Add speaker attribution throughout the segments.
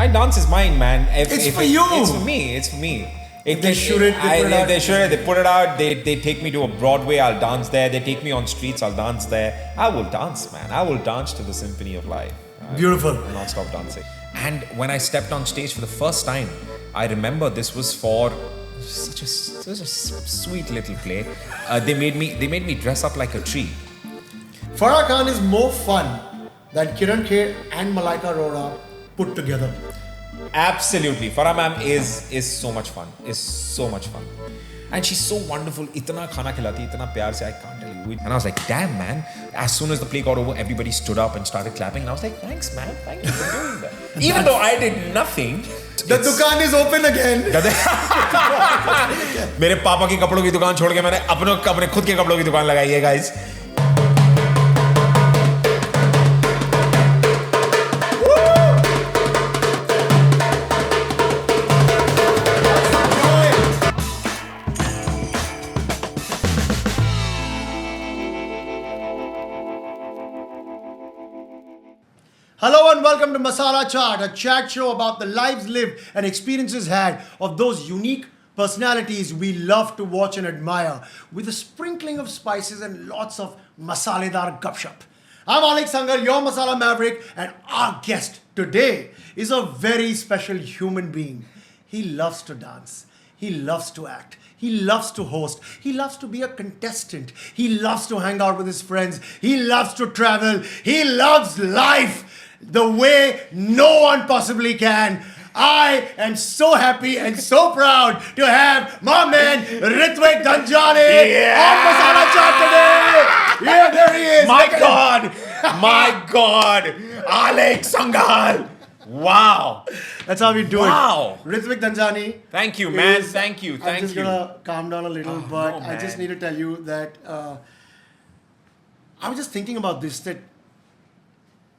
Speaker 1: My dance is mine, man.
Speaker 2: It's for you.
Speaker 1: It's for me. It's for me.
Speaker 2: If they shoot it,
Speaker 1: they put it out. They take me to a Broadway, I'll dance there. They take me on streets, I'll dance there. I will dance, man. I will dance to the symphony of life.
Speaker 2: Beautiful.
Speaker 1: Non-stop dancing. And when I stepped on stage for the first time, I remember this was for such a sweet little play. They made me dress up like a tree.
Speaker 2: Farah Khan is more fun than Kiran Kher and Malaika Arora put together.
Speaker 1: Absolutely. Farah ma'am is so much fun. Is so much fun. And she's so wonderful. Itna khana khilati, itna pyar se, I can't tell you. And I was like, damn, man. As soon as the play got over, everybody stood up and started clapping. And I was like, thanks, man. Thank you for doing that. Even though I did nothing.
Speaker 2: The dukaan is open again.
Speaker 1: मेरे पापा की कपड़ों की दुकान छोड़ के मैंने अपने खुद के कपड़ों की दुकान लगाई है, guys.
Speaker 2: Hello and welcome to Masala Chat, a chat show about the lives lived and experiences had of those unique personalities we love to watch and admire, with a sprinkling of spices and lots of masaledar gupshup. I'm Alex Sangal, your Masala Maverick, and our guest today is a very special human being. He loves to dance. He loves to act. He loves to host. He loves to be a contestant. He loves to hang out with his friends. He loves to travel. He loves life the way no one possibly can. I am so happy and so proud to have my man Rithvik Dhanjani on Masala Chat today. Yeah, there he is.
Speaker 1: My God, Alex Sangal. Wow.
Speaker 2: That's how we do it.
Speaker 1: Wow.
Speaker 2: Rithvik Dhanjani.
Speaker 1: Thank you, man. Thank you.
Speaker 2: I'm just gonna calm down a little, but I just need to tell you that I was just thinking about this, that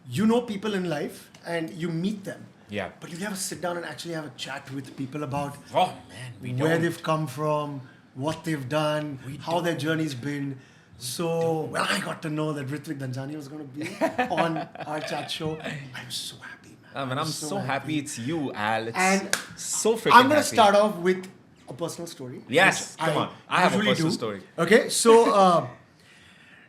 Speaker 2: you know people in life and you meet them.
Speaker 1: Yeah.
Speaker 2: But you never sit down and actually have a chat with people about
Speaker 1: man,
Speaker 2: where they've come from, what they've done, how their journey's been. So when I got to know that Rithvik Dhanjani was going to be on our chat show, I'm so happy, man.
Speaker 1: I'm so happy it's you, Al. It's
Speaker 2: and
Speaker 1: so freaking
Speaker 2: I'm going to
Speaker 1: happy.
Speaker 2: start off with a personal story.
Speaker 1: Yes, come on. I have a personal story.
Speaker 2: Okay, so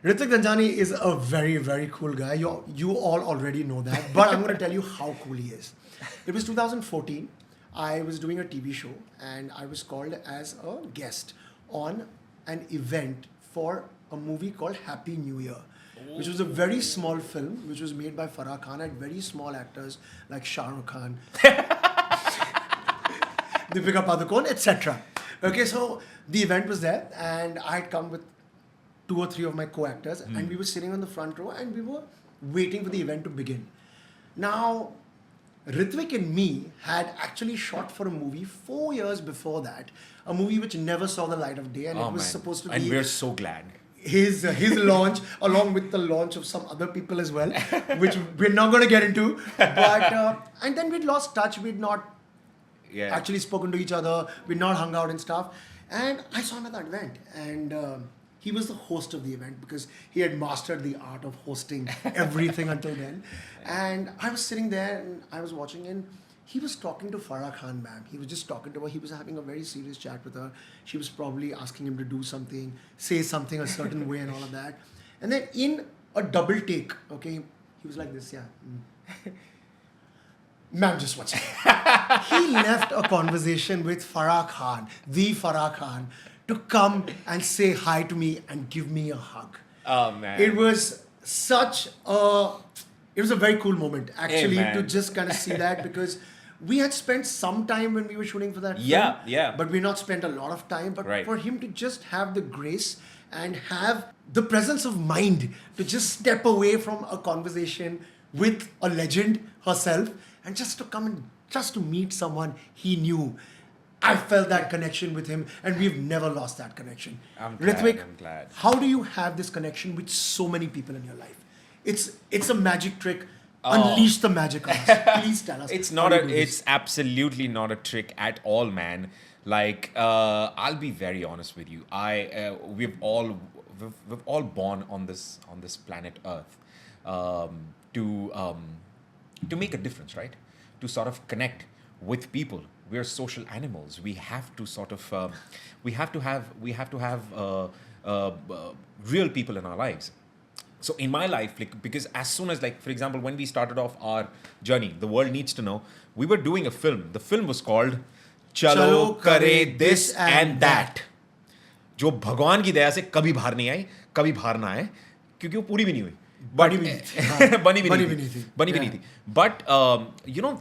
Speaker 2: Rithvik Dhanjani is a very, very cool guy. You all already know that, but I'm going to tell you how cool he is. It was 2014. I was doing a TV show and I was called as a guest on an event for a movie called Happy New Year, which was a very small film which was made by Farah Khan and very small actors like Shah Rukh Khan, Deepika Padukone, etc. Okay, so the event was there and I had come with 2 or 3 of my co-actors and we were sitting on the front row and we were waiting for the event to begin. Now, Rithvik and me had actually shot for a movie 4 years before that, a movie which never saw the light of day, and it was supposed to be...
Speaker 1: And we're so glad.
Speaker 2: His launch, along with the launch of some other people as well, which we're not going to get into. But and then we'd lost touch. We'd not actually spoken to each other. We'd not hung out and stuff. And I saw him at that event, and he was the host of the event because he had mastered the art of hosting everything until then. And I was sitting there and I was watching, and he was talking to Farah Khan, ma'am. He was just talking to her. He was having a very serious chat with her. She was probably asking him to do something, say something a certain way and all of that. And then in a double take, okay, he was like this, ma'am, just watch it. He left a conversation with Farah Khan, the Farah Khan, to come and say hi to me and give me a hug.
Speaker 1: Oh, man.
Speaker 2: It was a very cool moment, actually, to just kind of see that, because we had spent some time when we were shooting for that film.
Speaker 1: Yeah.
Speaker 2: But we not spent a lot of time. But for him to just have the grace and have the presence of mind to just step away from a conversation with a legend herself and just to come and just to meet someone he knew. I felt that connection with him, and we've never lost that connection.
Speaker 1: I'm
Speaker 2: Rithvik,
Speaker 1: glad.
Speaker 2: how do you have this connection with so many people in your life? It's a magic trick. Unleash the magic on us. Please tell us.
Speaker 1: It's absolutely not a trick at all, man. Like, I'll be very honest with you. We've all born on this planet Earth to make a difference, right? to sort of connect with people. We're social animals. We have to sort of we have to have real people in our lives. So in my life, like, because as soon as, like, for example, when we started off our journey, the world needs to know, we were doing a film. The film was called Chalo Kare This and That, जो भगवान की दया से कभी बाहर नहीं आई, कभी बाहर ना आए, क्योंकि वो पूरी भी नहीं हुई. But बनी भी नहीं थी. But you know,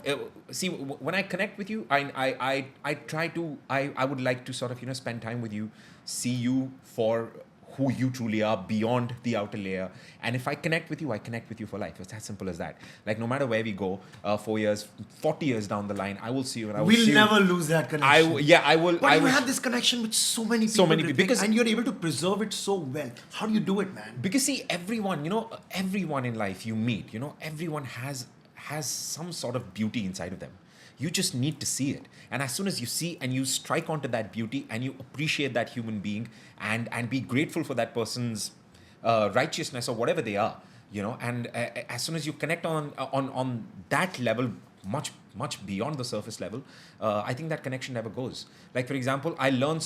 Speaker 1: see, when I connect with you, I try to, I would like to sort of, you know, spend time with you, see you for who you truly are beyond the outer layer. And if I connect with you, I connect with you for life. It's as simple as that. Like, no matter where we go, 4 years, 40 years down the line, I will see you and I will see you.
Speaker 2: We'll never lose that connection.
Speaker 1: I will.
Speaker 2: But you have this connection with so many people.
Speaker 1: So many people. Because,
Speaker 2: and you're able to preserve it so well. How do you do it, man?
Speaker 1: Because see, everyone, you know, everyone in life you meet, you know, everyone has some sort of beauty inside of them. You just need to see it. And as soon as you see and you strike onto that beauty and you appreciate that human being and be grateful for that person's righteousness or whatever they are, you know, and as soon as you connect on that level, much beyond the surface level, I think that connection never goes. Like, for example, I learned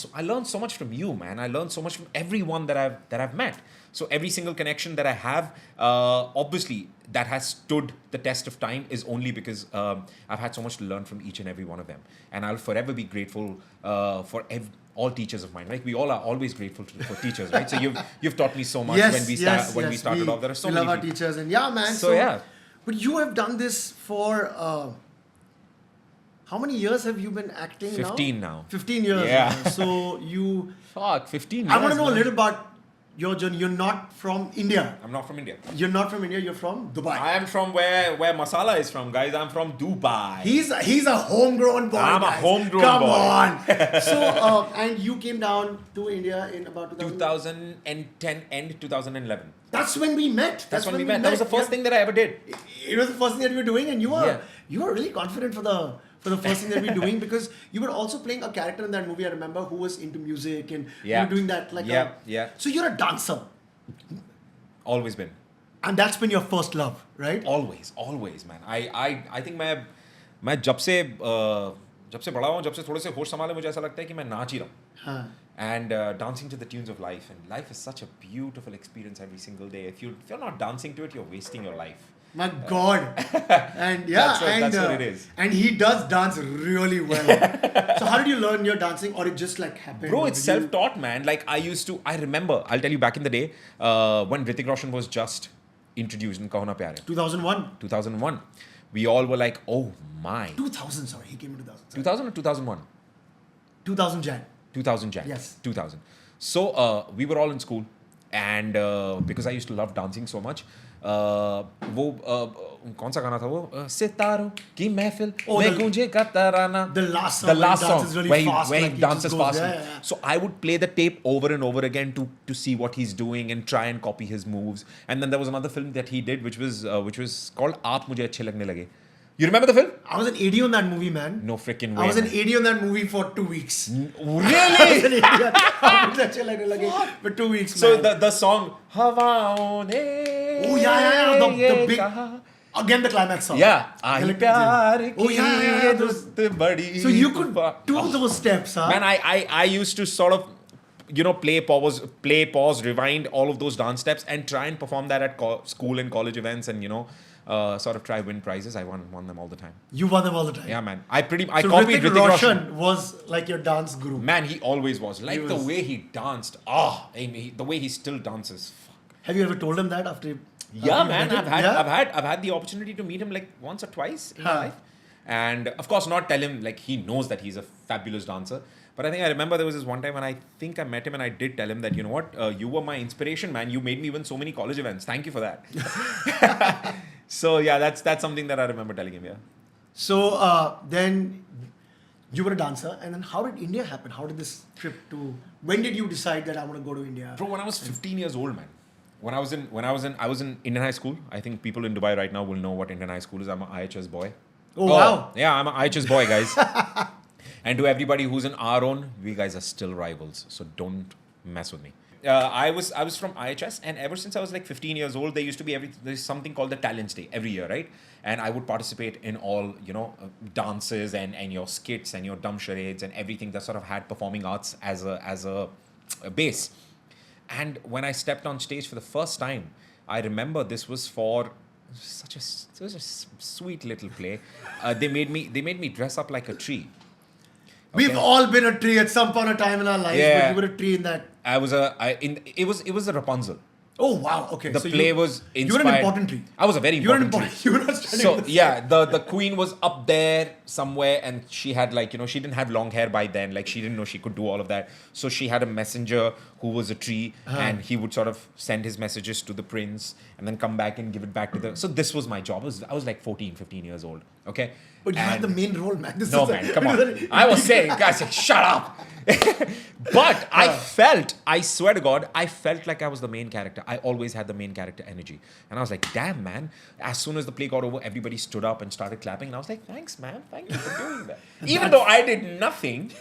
Speaker 1: so much from you, man. I learned so much from everyone that I've met. So every single connection that I have, obviously, that has stood the test of time is only because I've had so much to learn from each and every one of them. And I'll forever be grateful for all teachers of mine. Right? We all are always grateful for teachers, right? So you've taught me so much when we started off. There are so many.
Speaker 2: We love our teachers, and yeah, man.
Speaker 1: So yeah.
Speaker 2: But you have done this for how many years have you been acting
Speaker 1: 15 now.
Speaker 2: 15 years.
Speaker 1: Yeah.
Speaker 2: Now. So you.
Speaker 1: Fuck, 15 years.
Speaker 2: I want to know a little about your journey. You're not from India.
Speaker 1: I'm not from India.
Speaker 2: You're not from India. You're from Dubai.
Speaker 1: I am from where Masala is from, guys. I'm from Dubai.
Speaker 2: He's a homegrown boy.
Speaker 1: I'm
Speaker 2: guys.
Speaker 1: a homegrown
Speaker 2: Come
Speaker 1: boy.
Speaker 2: on. So and you came down to India in about
Speaker 1: 2010 and 2011.
Speaker 2: That's when we met.
Speaker 1: That's when we met. That was the first thing that I ever did.
Speaker 2: It was the first thing that we were doing, and you were really confident for the first thing that we were doing, because you were also playing a character in that movie. I remember, who was into music, and you were doing that like So you're a dancer.
Speaker 1: Always been.
Speaker 2: And that's been your first love, right?
Speaker 1: Always, man. I think मैं जब से बड़ा हूँ, जब से थोड़े से होश संभाले, मुझे ऐसा लगता है कि मैं नाच ही रहा हूँ.
Speaker 2: हाँ.
Speaker 1: And dancing to the tunes of life, and life is such a beautiful experience every single day. If you're not dancing to it, you're wasting your life.
Speaker 2: My God. And
Speaker 1: that's what it is.
Speaker 2: And he does dance really well. So how did you learn your dancing, or it just like happened?
Speaker 1: Bro, it's self-taught, man. Like, I remember, I'll tell you, back in the day, when Rithvik Roshan was just introduced in Kaho Na Pyar Hai. 2001. We all were like, oh my.
Speaker 2: 2000, sorry. He came in 2000.
Speaker 1: 2000 or 2001?
Speaker 2: 2000 Jan.
Speaker 1: 2000 Jan.
Speaker 2: Yes.
Speaker 1: 2000. So we were all in school, and because I used to love dancing so much, वो कौन सा गाना था वो, सितारों की महफिल में गूंजेगा तराना,
Speaker 2: the last song really
Speaker 1: where he dances fast. So I would play the tape over and over again to see what he's doing and try and copy his moves. And then there was another film that he did which was called आप मुझे अच्छे लगने लगे. You remember the film?
Speaker 2: I was an AD on that movie, man.
Speaker 1: No freaking way.
Speaker 2: I was an AD on that movie for 2 weeks.
Speaker 1: Really?
Speaker 2: I was an AD for 2 weeks, man.
Speaker 1: So the song Havaon ne.
Speaker 2: Oh yeah. The big. Again, the climax song.
Speaker 1: Yeah.
Speaker 2: So you could do those steps, huh?
Speaker 1: Man, I used to sort of, you know, play, pause, rewind, all of those dance steps and try and perform that at school and college events, and, you know, sort of try win prizes. I won them all the time.
Speaker 2: You won them all the time?
Speaker 1: Yeah, man. I copied
Speaker 2: Rithvik Roshan was like your dance guru.
Speaker 1: Man, he always was. Like the way he danced. The way he still dances. Fuck.
Speaker 2: Have you ever told him that after?
Speaker 1: Yeah, man. I've had the opportunity to meet him like once or twice in my life, and of course not tell him, like, he knows that he's a fabulous dancer. But I think I remember there was this one time when I think I met him and I did tell him that, you know what, you were my inspiration, man. You made me win so many college events. Thank you for that. So yeah, that's something that I remember telling him. Yeah.
Speaker 2: So then you were a dancer, and then how did India happen? How did this trip to? When did you decide that I want to go to India?
Speaker 1: Bro, when I was 15 years old, man. I was in Indian high school. I think people in Dubai right now will know what Indian high school is. I'm an IHS boy.
Speaker 2: Oh wow.
Speaker 1: Yeah, I'm an IHS boy, guys. And to everybody who's in our own, we guys are still rivals. So don't mess with me. I was from IHS, and ever since I was like 15 years old, there used to be there's something called the Talents Day every year, right? And I would participate in all dances and your skits and your dumb charades and everything that sort of had performing arts as a base. And when I stepped on stage for the first time, I remember this was for it was a sweet little play. They made me dress up like a tree.
Speaker 2: We've all been a tree at some point of time in our lives, but you were a tree in that.
Speaker 1: It was a Rapunzel.
Speaker 2: Oh wow! Okay,
Speaker 1: The play was inspired.
Speaker 2: You were an important tree.
Speaker 1: I was a very important tree.
Speaker 2: You were not standing.
Speaker 1: So the queen was up there somewhere, and she had she didn't have long hair by then. Like, she didn't know she could do all of that. So she had a messenger who was a tree, and he would sort of send his messages to the prince, and then come back and give it back to the. So this was my job. I was like 14, 15 years old. Okay.
Speaker 2: But you had the main role, man.
Speaker 1: Come on. I was saying, guys, shut up. But I swear to God, I felt like I was the main character. I always had the main character energy. And I was like, damn, man. As soon as the play got over, everybody stood up and started clapping. And I was like, thanks, man. Thank you for doing that. Even though I did nothing,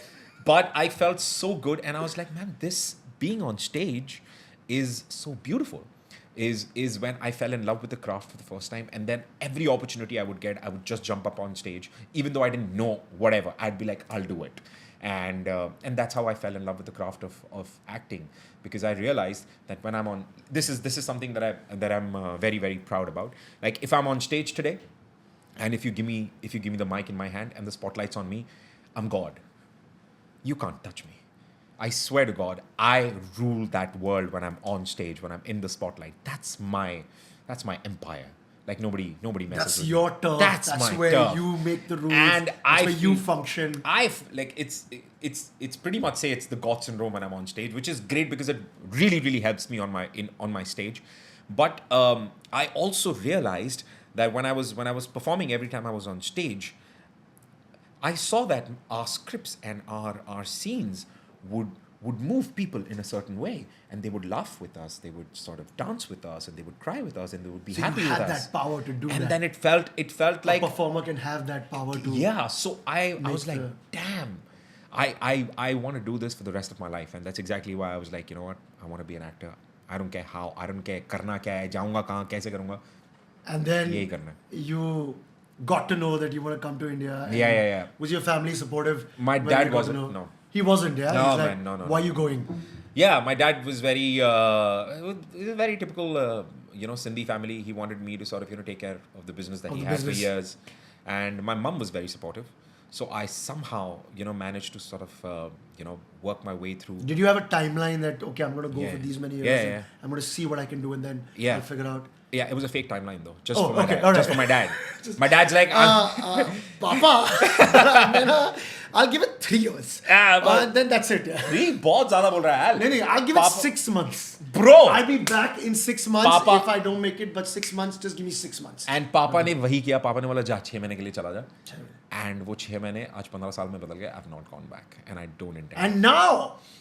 Speaker 1: but I felt so good. And I was like, man, this being on stage is so beautiful. Is when I fell in love with the craft for the first time, and then every opportunity I would get, I would just jump up on stage, even though I didn't know whatever. I'd be like, I'll do it, and that's how I fell in love with the craft of acting, because I realized that when I'm on, this is something that I'm very, very proud about. Like, if I'm on stage today, and if you give me the mic in my hand and the spotlight's on me, I'm God. You can't touch me. I swear to God, I rule that world when I'm on stage, when I'm in the spotlight. That's my empire. Like, nobody messes with me.
Speaker 2: That's your turf.
Speaker 1: That's my
Speaker 2: where
Speaker 1: turf.
Speaker 2: you make the rules.
Speaker 1: And
Speaker 2: that's where you function.
Speaker 1: It's pretty much say it's the God syndrome when I'm on stage, which is great because it really, really helps me on my stage. But I also realized that when I was performing, every time I was on stage, I saw that our scripts and our scenes would move people in a certain way, and they would laugh with us, they would sort of dance with us, and they would cry with us, and they would be happy with us.
Speaker 2: You had that power to do that.
Speaker 1: And then it felt like
Speaker 2: a performer can have that power to.
Speaker 1: Yeah, so I was like, damn, I want to do this for the rest of my life, and that's exactly why I was like, you know what, I want to be an actor. I don't care how, I don't care karna kya hai, jaunga kahan, kaise karunga.
Speaker 2: And then
Speaker 1: yahi karna.
Speaker 2: You got to know that you want to come to India.
Speaker 1: Yeah.
Speaker 2: Was your family supportive?
Speaker 1: My dad wasn't. No.
Speaker 2: He wasn't, yeah?
Speaker 1: No,
Speaker 2: like,
Speaker 1: man, no.
Speaker 2: Why are you going?
Speaker 1: Yeah, my dad was very, it was a very typical, Sindhi family. He wanted me to sort of, take care of the business that he had for years. And my mum was very supportive. So I somehow, managed to sort of, work my way through.
Speaker 2: Did you have a timeline that, okay, I'm going to go for these many years.
Speaker 1: Yeah.
Speaker 2: I'm going to see what I can do, and then I'll figure out.
Speaker 1: Yeah, it was a fake timeline though, just for my dad. Right. Just for my dad. My dad's like,
Speaker 2: Papa, I'll give it 3 years. Then that's it.
Speaker 1: बहुत ज़्यादा बोल रहा है यार.
Speaker 2: No, I'll give it 6 months.
Speaker 1: Bro,
Speaker 2: I'll be back in 6 months if I don't make it. But 6 months, just give me 6 months.
Speaker 1: And पापा ने वही किया. पापा ने बोला जा 6 महीने के लिए चला जा. And वो 6 महीने आज 15 साल में बदल गए. I've not gone back, and I don't intend.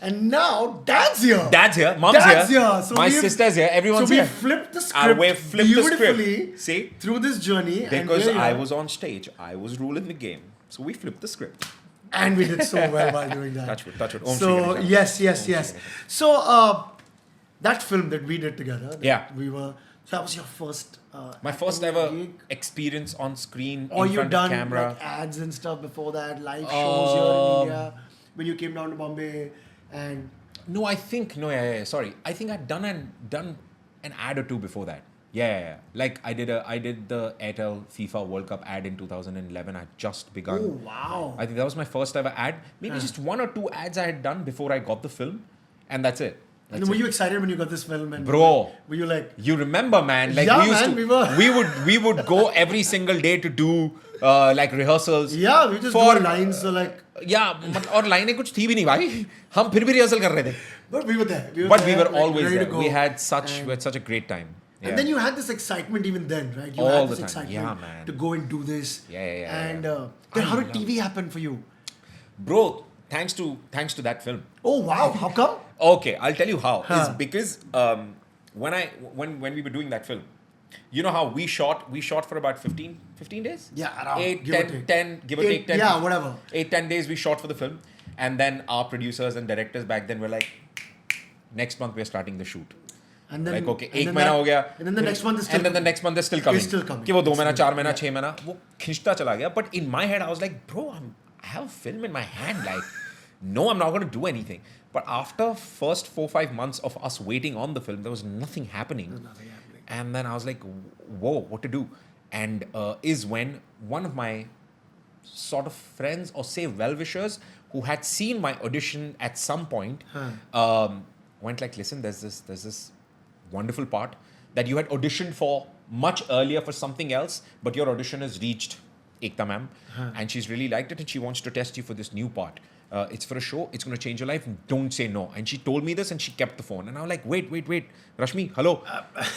Speaker 2: And now, Dad's here.
Speaker 1: Dad's here. Mom's here.
Speaker 2: So
Speaker 1: my sister's here. Everyone's
Speaker 2: here.
Speaker 1: here.
Speaker 2: So we flipped the script beautifully.
Speaker 1: See,
Speaker 2: through this journey.
Speaker 1: Because I was on stage, I was ruling the game. So we flipped the script.
Speaker 2: And we did so well while doing that.
Speaker 1: Touch wood.
Speaker 2: So yes. So that film that we did together. So that was your first.
Speaker 1: My first ever
Speaker 2: gig?
Speaker 1: Experience on screen
Speaker 2: or
Speaker 1: in front of camera.
Speaker 2: Like ads and stuff before that, live shows here in India when you came down to Bombay and.
Speaker 1: No, I think sorry. I think I'd done an ad or two before that. Yeah. Like I did the Airtel FIFA World Cup ad in 2011. I just begun.
Speaker 2: Oh wow!
Speaker 1: I think that was my first ever ad. Maybe just 1 or 2 ads I had done before I got the film, and that's it.
Speaker 2: And were you excited when you got this film? And
Speaker 1: bro,
Speaker 2: were you like?
Speaker 1: You remember, man? Like we would go every single day to do like rehearsals.
Speaker 2: Yeah, we just do lines. So like.
Speaker 1: Yeah, और लाइनें कुछ थी भी नहीं भाई. हम फिर भी rehearsal कर रहे थे.
Speaker 2: But we were there.
Speaker 1: We were always there. We had such a great time. Yeah.
Speaker 2: And then you had this excitement even then, right? You
Speaker 1: all
Speaker 2: had
Speaker 1: the
Speaker 2: this
Speaker 1: time.
Speaker 2: excitement to go and do this.
Speaker 1: Yeah.
Speaker 2: And then how did TV happen for you?
Speaker 1: Bro, thanks to that film.
Speaker 2: Oh wow, how come?
Speaker 1: Okay, I'll tell you how. It's because when we were doing that film, you know how we shot for about 15 days?
Speaker 2: Yeah, around
Speaker 1: 8, 10, give or take 10.
Speaker 2: Yeah, whatever.
Speaker 1: 8-10 days we shot for the film, and then our producers and directors back then were like, next month we're starting the shoot.
Speaker 2: And then,
Speaker 1: Like, okay,
Speaker 2: and
Speaker 1: एक
Speaker 2: then
Speaker 1: महीना
Speaker 2: that-
Speaker 1: हो गया.
Speaker 2: And then the next month is still
Speaker 1: And then the next month is still coming.
Speaker 2: It's still coming.
Speaker 1: कि वो 2 महीना,
Speaker 2: It's
Speaker 1: 4 महीना,
Speaker 2: yeah.
Speaker 1: 6 महीना, वो खिंचता चला गया. But in my head, I was like, bro, I have a film in my hand. Like, no, I'm not going to do anything. But after first 4-5 months of us waiting on the film, there was nothing happening.
Speaker 2: Nothing happening.
Speaker 1: And then I was like, whoa, what to do? And is when one of my sort of friends or say well-wishers who had seen my audition at some point went like, listen, there's this wonderful part that you had auditioned for much earlier for something else, but your audition has reached Ekta ma'am, and she's really liked it and she wants to test you for this new part. It's for a show, it's going to change your life, don't say no. And she told me this and she kept the phone. And I was like, wait, Rashmi, hello.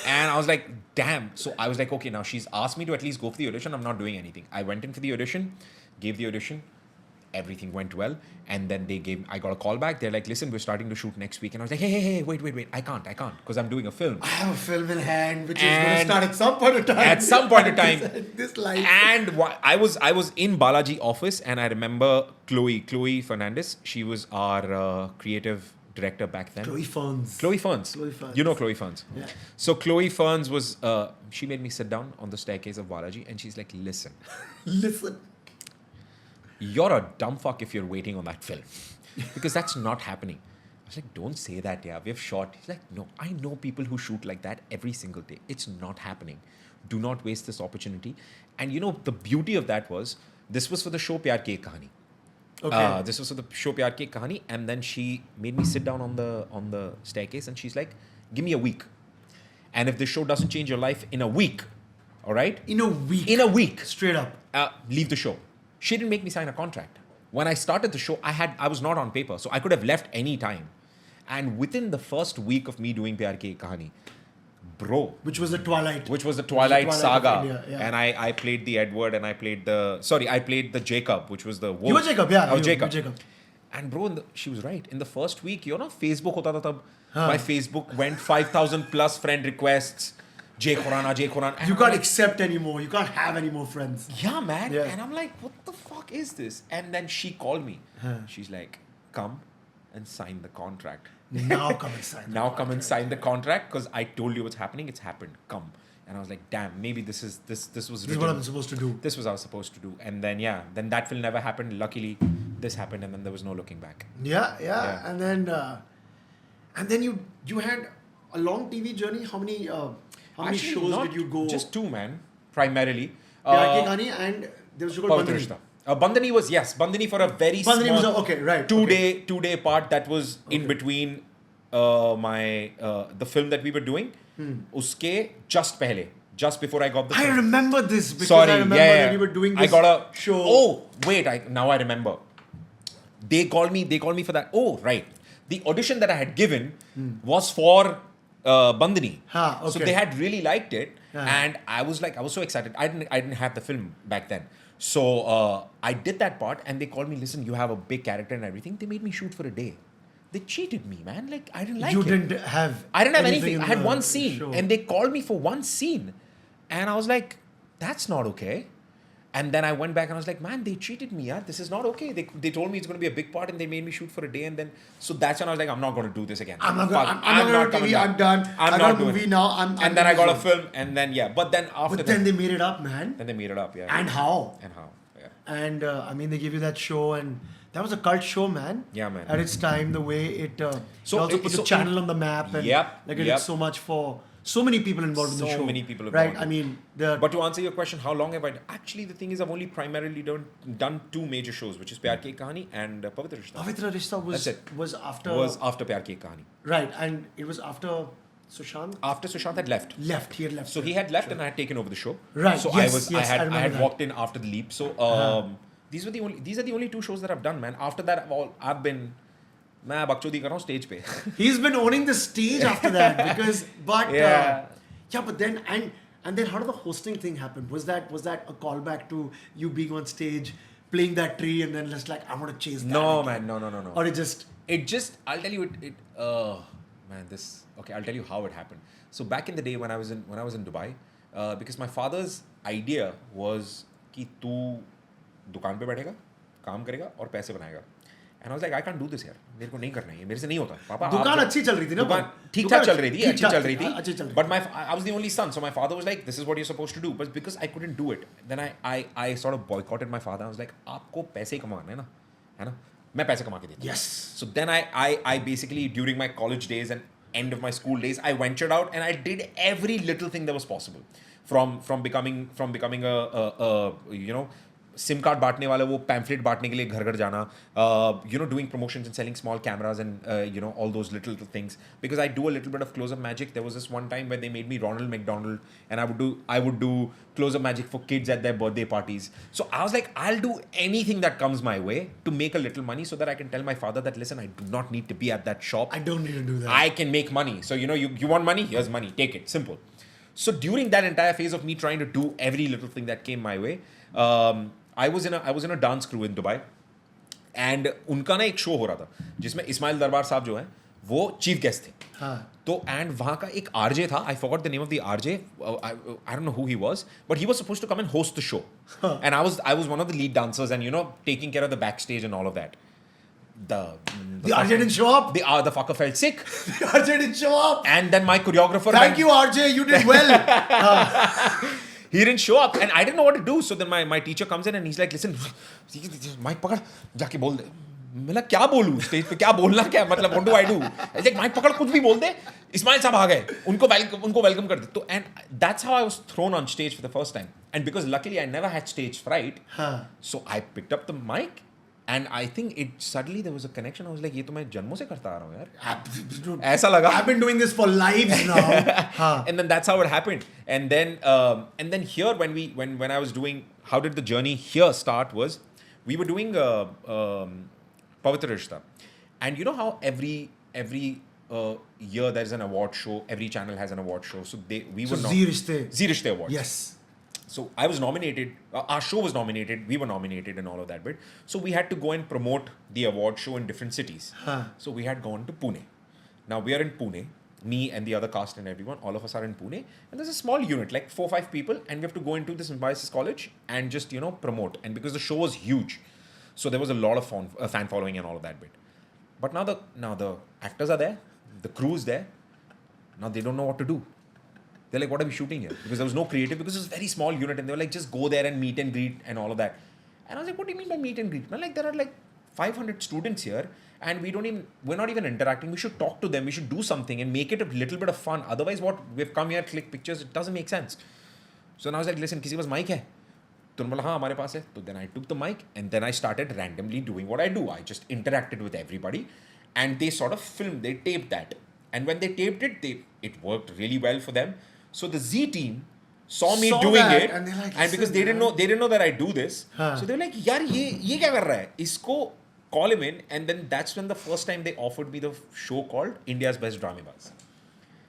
Speaker 1: And I was like, damn. So I was like, okay, now she's asked me to at least go for the audition, I'm not doing anything. I went in for the audition, gave the audition, everything went well. And then I got a call back. They're like, listen, we're starting to shoot next week. And I was like, hey, wait, I can't, because I'm doing a film.
Speaker 2: I have a film in hand, which is going to start at some point of time.
Speaker 1: At some point of time.
Speaker 2: This life.
Speaker 1: And I was in Balaji office, and I remember Chloe Fernandez. She was our creative director back then.
Speaker 2: Chloe Ferns.
Speaker 1: Chloe Ferns. You know Chloe Ferns.
Speaker 2: Yeah.
Speaker 1: So Chloe Ferns was, she made me sit down on the staircase of Balaji, and she's like, listen.
Speaker 2: Listen.
Speaker 1: You're a dumb fuck if you're waiting on that film. Because that's not happening. I was like, don't say that, yeah. We've shot. He's like, no, I know people who shoot like that every single day. It's not happening. Do not waste this opportunity. And you know, the beauty of that was, this was for the show Pyar Ki Ek Kahani.
Speaker 2: Okay.
Speaker 1: This was for the show Pyar Ki Ek Kahani. And then she made me sit down on the staircase and she's like, give me a week. And if this show doesn't change your life in a week, all right?
Speaker 2: In a week.
Speaker 1: In a week.
Speaker 2: Straight up.
Speaker 1: Leave the show. She didn't make me sign a contract. When I started the show, I was not on paper, so I could have left any time. And within the first week of me doing Pyar Ki Ek Kahani, bro.
Speaker 2: Which was the Twilight.
Speaker 1: Which was the Twilight saga.
Speaker 2: India, yeah.
Speaker 1: And I played the Edward and I played the Jacob, which was the wolf.
Speaker 2: You were Jacob, yeah.
Speaker 1: I was
Speaker 2: you were
Speaker 1: Jacob. And bro, she was right. In the first week, you know, Facebook hota tha tab. My Facebook went 5,000 plus friend requests. Jay Khurana. And
Speaker 2: You can't accept anymore. You can't have any more friends.
Speaker 1: Yeah, man.
Speaker 2: Yeah.
Speaker 1: And I'm like, what the fuck is this? And then she called me. She's like, come and sign the contract.
Speaker 2: Now come and sign the
Speaker 1: Come and sign the contract because I told you what's happening. It's happened. Come. And I was like, damn, maybe this was
Speaker 2: This is
Speaker 1: written.
Speaker 2: what I'm supposed to do.
Speaker 1: This was what I was supposed to do. And then, then that film never happened. Luckily, this happened and then there was no looking back.
Speaker 2: Yeah. And then you had a long TV journey. How many
Speaker 1: Actually,
Speaker 2: shows did you go?
Speaker 1: Just 2, man. Primarily.
Speaker 2: Pyar Ki Kahani and there was a show called
Speaker 1: Pavitra
Speaker 2: Bandhani.
Speaker 1: Rishta. Bandhani was, Bandhani for a very
Speaker 2: Bandhani
Speaker 1: small...
Speaker 2: was okay, right.
Speaker 1: Two-day part that was in between the film that we were doing. Uske just before I got the film.
Speaker 2: I remember this because
Speaker 1: Sorry,
Speaker 2: I remember that you were doing this show.
Speaker 1: Oh, wait, now I remember. They called me for that. Oh, right. The audition that I had given was for Bandhani.
Speaker 2: Okay.
Speaker 1: So they had really liked it. And I was so excited. I didn't have the film back then. So I did that part and they called me, listen, you have a big character and everything. They made me shoot for a day. They cheated me, man. Like, I didn't like it.
Speaker 2: You didn't have
Speaker 1: I didn't have
Speaker 2: anything
Speaker 1: anything. I
Speaker 2: in
Speaker 1: had
Speaker 2: the
Speaker 1: one scene.
Speaker 2: show.
Speaker 1: And they called me for one scene. And I was like, that's not okay. And then I went back and I was like, man, they cheated me. Yeah? This is not okay. They told me it's going to be a big part and they made me shoot for a day. And then, so that's when I was like, I'm not going to do this again.
Speaker 2: I'm not going to TV. I'm done.
Speaker 1: I'm
Speaker 2: I
Speaker 1: not
Speaker 2: got a movie
Speaker 1: doing
Speaker 2: now.
Speaker 1: And then I got a film. And then, But then after that.
Speaker 2: Then they made it up, man.
Speaker 1: Then they made it up, yeah.
Speaker 2: And how?
Speaker 1: Yeah.
Speaker 2: And I mean, they gave you that show, and that was a cult show, man.
Speaker 1: Yeah, man.
Speaker 2: At its time, the way it also put the channel on the map, and it did so much for so many people involved in the show.
Speaker 1: So many people involved.
Speaker 2: Right? I mean,
Speaker 1: but to answer your question, how long have I? Actually, the thing is, I've only primarily done 2 major shows, which is Pyar Ki Ek Kahani and Pavitra Rishta.
Speaker 2: Pavitra Rishta was after.
Speaker 1: Was after Pyar Ki Ek Kahani.
Speaker 2: Right, and it was after Sushant.
Speaker 1: After Sushant had left.
Speaker 2: He had left.
Speaker 1: So he had left, and I had taken over the show.
Speaker 2: Right.
Speaker 1: So
Speaker 2: I
Speaker 1: had walked in after the leap. So these are the only 2 shows that I've done, man. After that, I've been. मैं बकचोदी कर रहा हूँ stage पे.
Speaker 2: He's been owning the stage after that but then and then how did the hosting thing happen? Was that a callback to you being on stage, playing that tree, and then just like I want to chase that?
Speaker 1: No, man, no.
Speaker 2: Or it just
Speaker 1: I'll tell you I'll tell you how it happened. So back in the day when I was in Dubai, because my father's idea was कि तू दुकान पे बैठेगा, काम करेगा और पैसे बनाएगा. And I was like, I can't do this यार, मेरे को नहीं करना है, मेरे से नहीं होता. पापा
Speaker 2: दुकान अच्छी चल रही थी ना?
Speaker 1: दुकान ठीक ठाक चल रही थी, अच्छी चल रही
Speaker 2: अच्छी चल
Speaker 1: थी.
Speaker 2: रही
Speaker 1: But I was the only son, so my father was like, this is what you're supposed to do. But because I couldn't do it, then I sort of boycotted my father. I was like, आपको पैसे कमाना है ना? मैं पैसे कमा के देता हूँ.
Speaker 2: Yes.
Speaker 1: So then I basically during my college days and end of my school days, I ventured out and I did every little thing that was possible. From becoming a SIM card बांटने वाला, वो pamphlet बांटने के लिए घर घर जाना, doing promotions and selling small cameras and all those little things, because I do a little bit of close-up magic. There was this one time where they made me Ronald McDonald, and I would do close-up magic for kids at their birthday parties. So I was like, I'll do anything that comes my way to make a little money so that I can tell my father that, listen, I do not need to be at that shop.
Speaker 2: I don't need to do that.
Speaker 1: I can make money. So you want money? Here's money. Take it. Simple. So during that entire phase of me trying to do every little thing that came my way, I was in a dance crew in Dubai, and उनका ना एक show हो रहा था जिसमें इस्माइल दरबार साहब जो हैं वो चीफ गेस्ट थे.
Speaker 2: हाँ.
Speaker 1: तो एंड वहाँ का एक आरजे था, I forgot the name of the RJ, I don't know who he was, but he was supposed to come and host the show. And I was one of the lead dancers and taking care of the backstage and all of that. The
Speaker 2: RJ didn't show up.
Speaker 1: The fucker felt sick.
Speaker 2: The RJ didn't show up.
Speaker 1: And then my choreographer.
Speaker 2: Thank you, RJ. You did well.
Speaker 1: He didn't show up, and I didn't know what to do. So then my teacher comes in and he's like, "Listen, mic पकड़, जाके बोल दे." मैं क्या बोलूँ stage पे, क्या बोलना क्या मतलब, what do I do? I was like, mic पकड़, कुछ भी बोल दे. इस्माइल साहब आ गए, उनको welcome कर दे. तो and that's how I was thrown on stage for the first time. And because luckily I never had stage fright, so I picked up the mic. And I think suddenly there was a connection. I was like, ये तो मैं जन्मों से करता आ रहा हूँ यार. ऐसा लगा.
Speaker 2: I've been doing this for lives now.
Speaker 1: And then that's how it happened. And then here when I was doing, how did the journey here start was, we were doing Pavitra Rishta. And you know how every year there's an award show, every channel has an award show. So we were
Speaker 2: Zee Rishte
Speaker 1: Awards.
Speaker 2: Yes.
Speaker 1: So I was nominated, our show was nominated, we were nominated and all of that bit. So we had to go and promote the award show in different cities. So we had gone to Pune. Now we are in Pune, me and the other cast and everyone, all of us are in Pune. And there's a small unit, like 4-5 people, and we have to go into this Symbiosis College and just, promote. And because the show was huge, so there was a lot of fan following and all of that bit. But now the actors are there, the crew is there, now they don't know what to do. They're like, what are we shooting here? Because there was no creative, because it was a very small unit, and they were like, just go there and meet and greet and all of that. And I was like, what do you mean by meet and greet? I'm like, there are like 500 students here, and we're not even interacting. We should talk to them. We should do something and make it a little bit of fun. Otherwise, we've come here, click pictures, it doesn't make sense. So then I was like, listen, किसी के पास mic है? तो उन्होंने बोला हाँ हमारे पास है. So then I took the mic and then I started randomly doing what I do. I just interacted with everybody, and they sort of filmed, they taped that. And when they taped it, it worked really well for them. So the Z team saw me doing it,
Speaker 2: and they're like,
Speaker 1: and because they didn't know that I do this, so they were like, यार ये क्या कर रहा है? इसको call him in, and then that's when the first time they offered me the show called India's Best Dramebaz.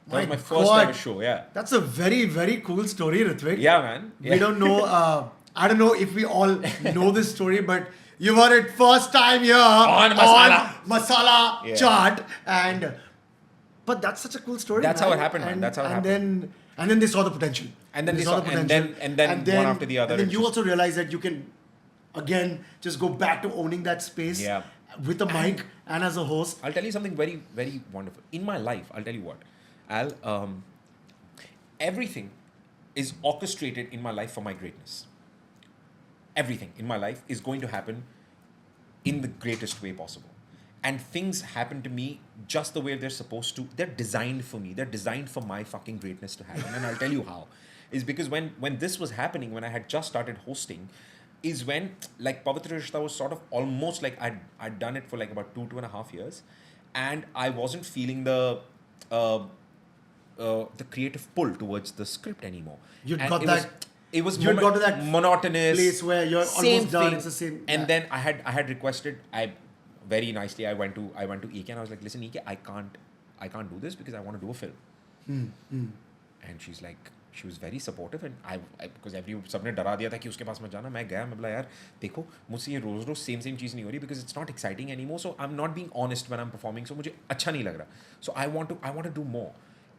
Speaker 1: That was my first ever show. Yeah,
Speaker 2: that's a very, very cool story, Rithvik.
Speaker 1: Yeah, man. Yeah.
Speaker 2: We don't know. I don't know if we all know this story, but you heard it first time here
Speaker 1: on
Speaker 2: Masala chart, but that's such a cool story.
Speaker 1: That's
Speaker 2: man.
Speaker 1: How it happened, man. That's how it happened.
Speaker 2: And then they saw the potential.
Speaker 1: And then they saw the potential. And then one after the other.
Speaker 2: And then you also realize that you can, again, just go back to owning that space with a mic and as a host.
Speaker 1: I'll tell you something very, very wonderful. In my life, I'll tell you what. Everything is orchestrated in my life for my greatness. Everything in my life is going to happen in the greatest way possible. And things happen to me just the way they're supposed to. They're designed for me. They're designed for my fucking greatness to happen. And I'll tell you how. Is because when this was happening, when I had just started hosting, is when like Pavitra Rishta was sort of almost like I'd done it for like about 2.5 years. And I wasn't feeling the creative pull towards the script anymore.
Speaker 2: You got that.
Speaker 1: It was
Speaker 2: you got to that
Speaker 1: monotonous
Speaker 2: place where you're almost done.
Speaker 1: Thing.
Speaker 2: It's the same.
Speaker 1: And then I had requested. Very nicely, I went to EK and I was like, listen, EK, I can't do this because I want to do a film. And she's like, she was very supportive, and I because सबने डरा दिया था कि उसके पास मत जाना. मैं गया, मैं बोला यार देखो मुझसे ये रोज same चीज़ नहीं हो रही, because it's not exciting anymore. So I'm not being honest when I'm performing. So मुझे अच्छा नहीं लग रहा. So I want to do more.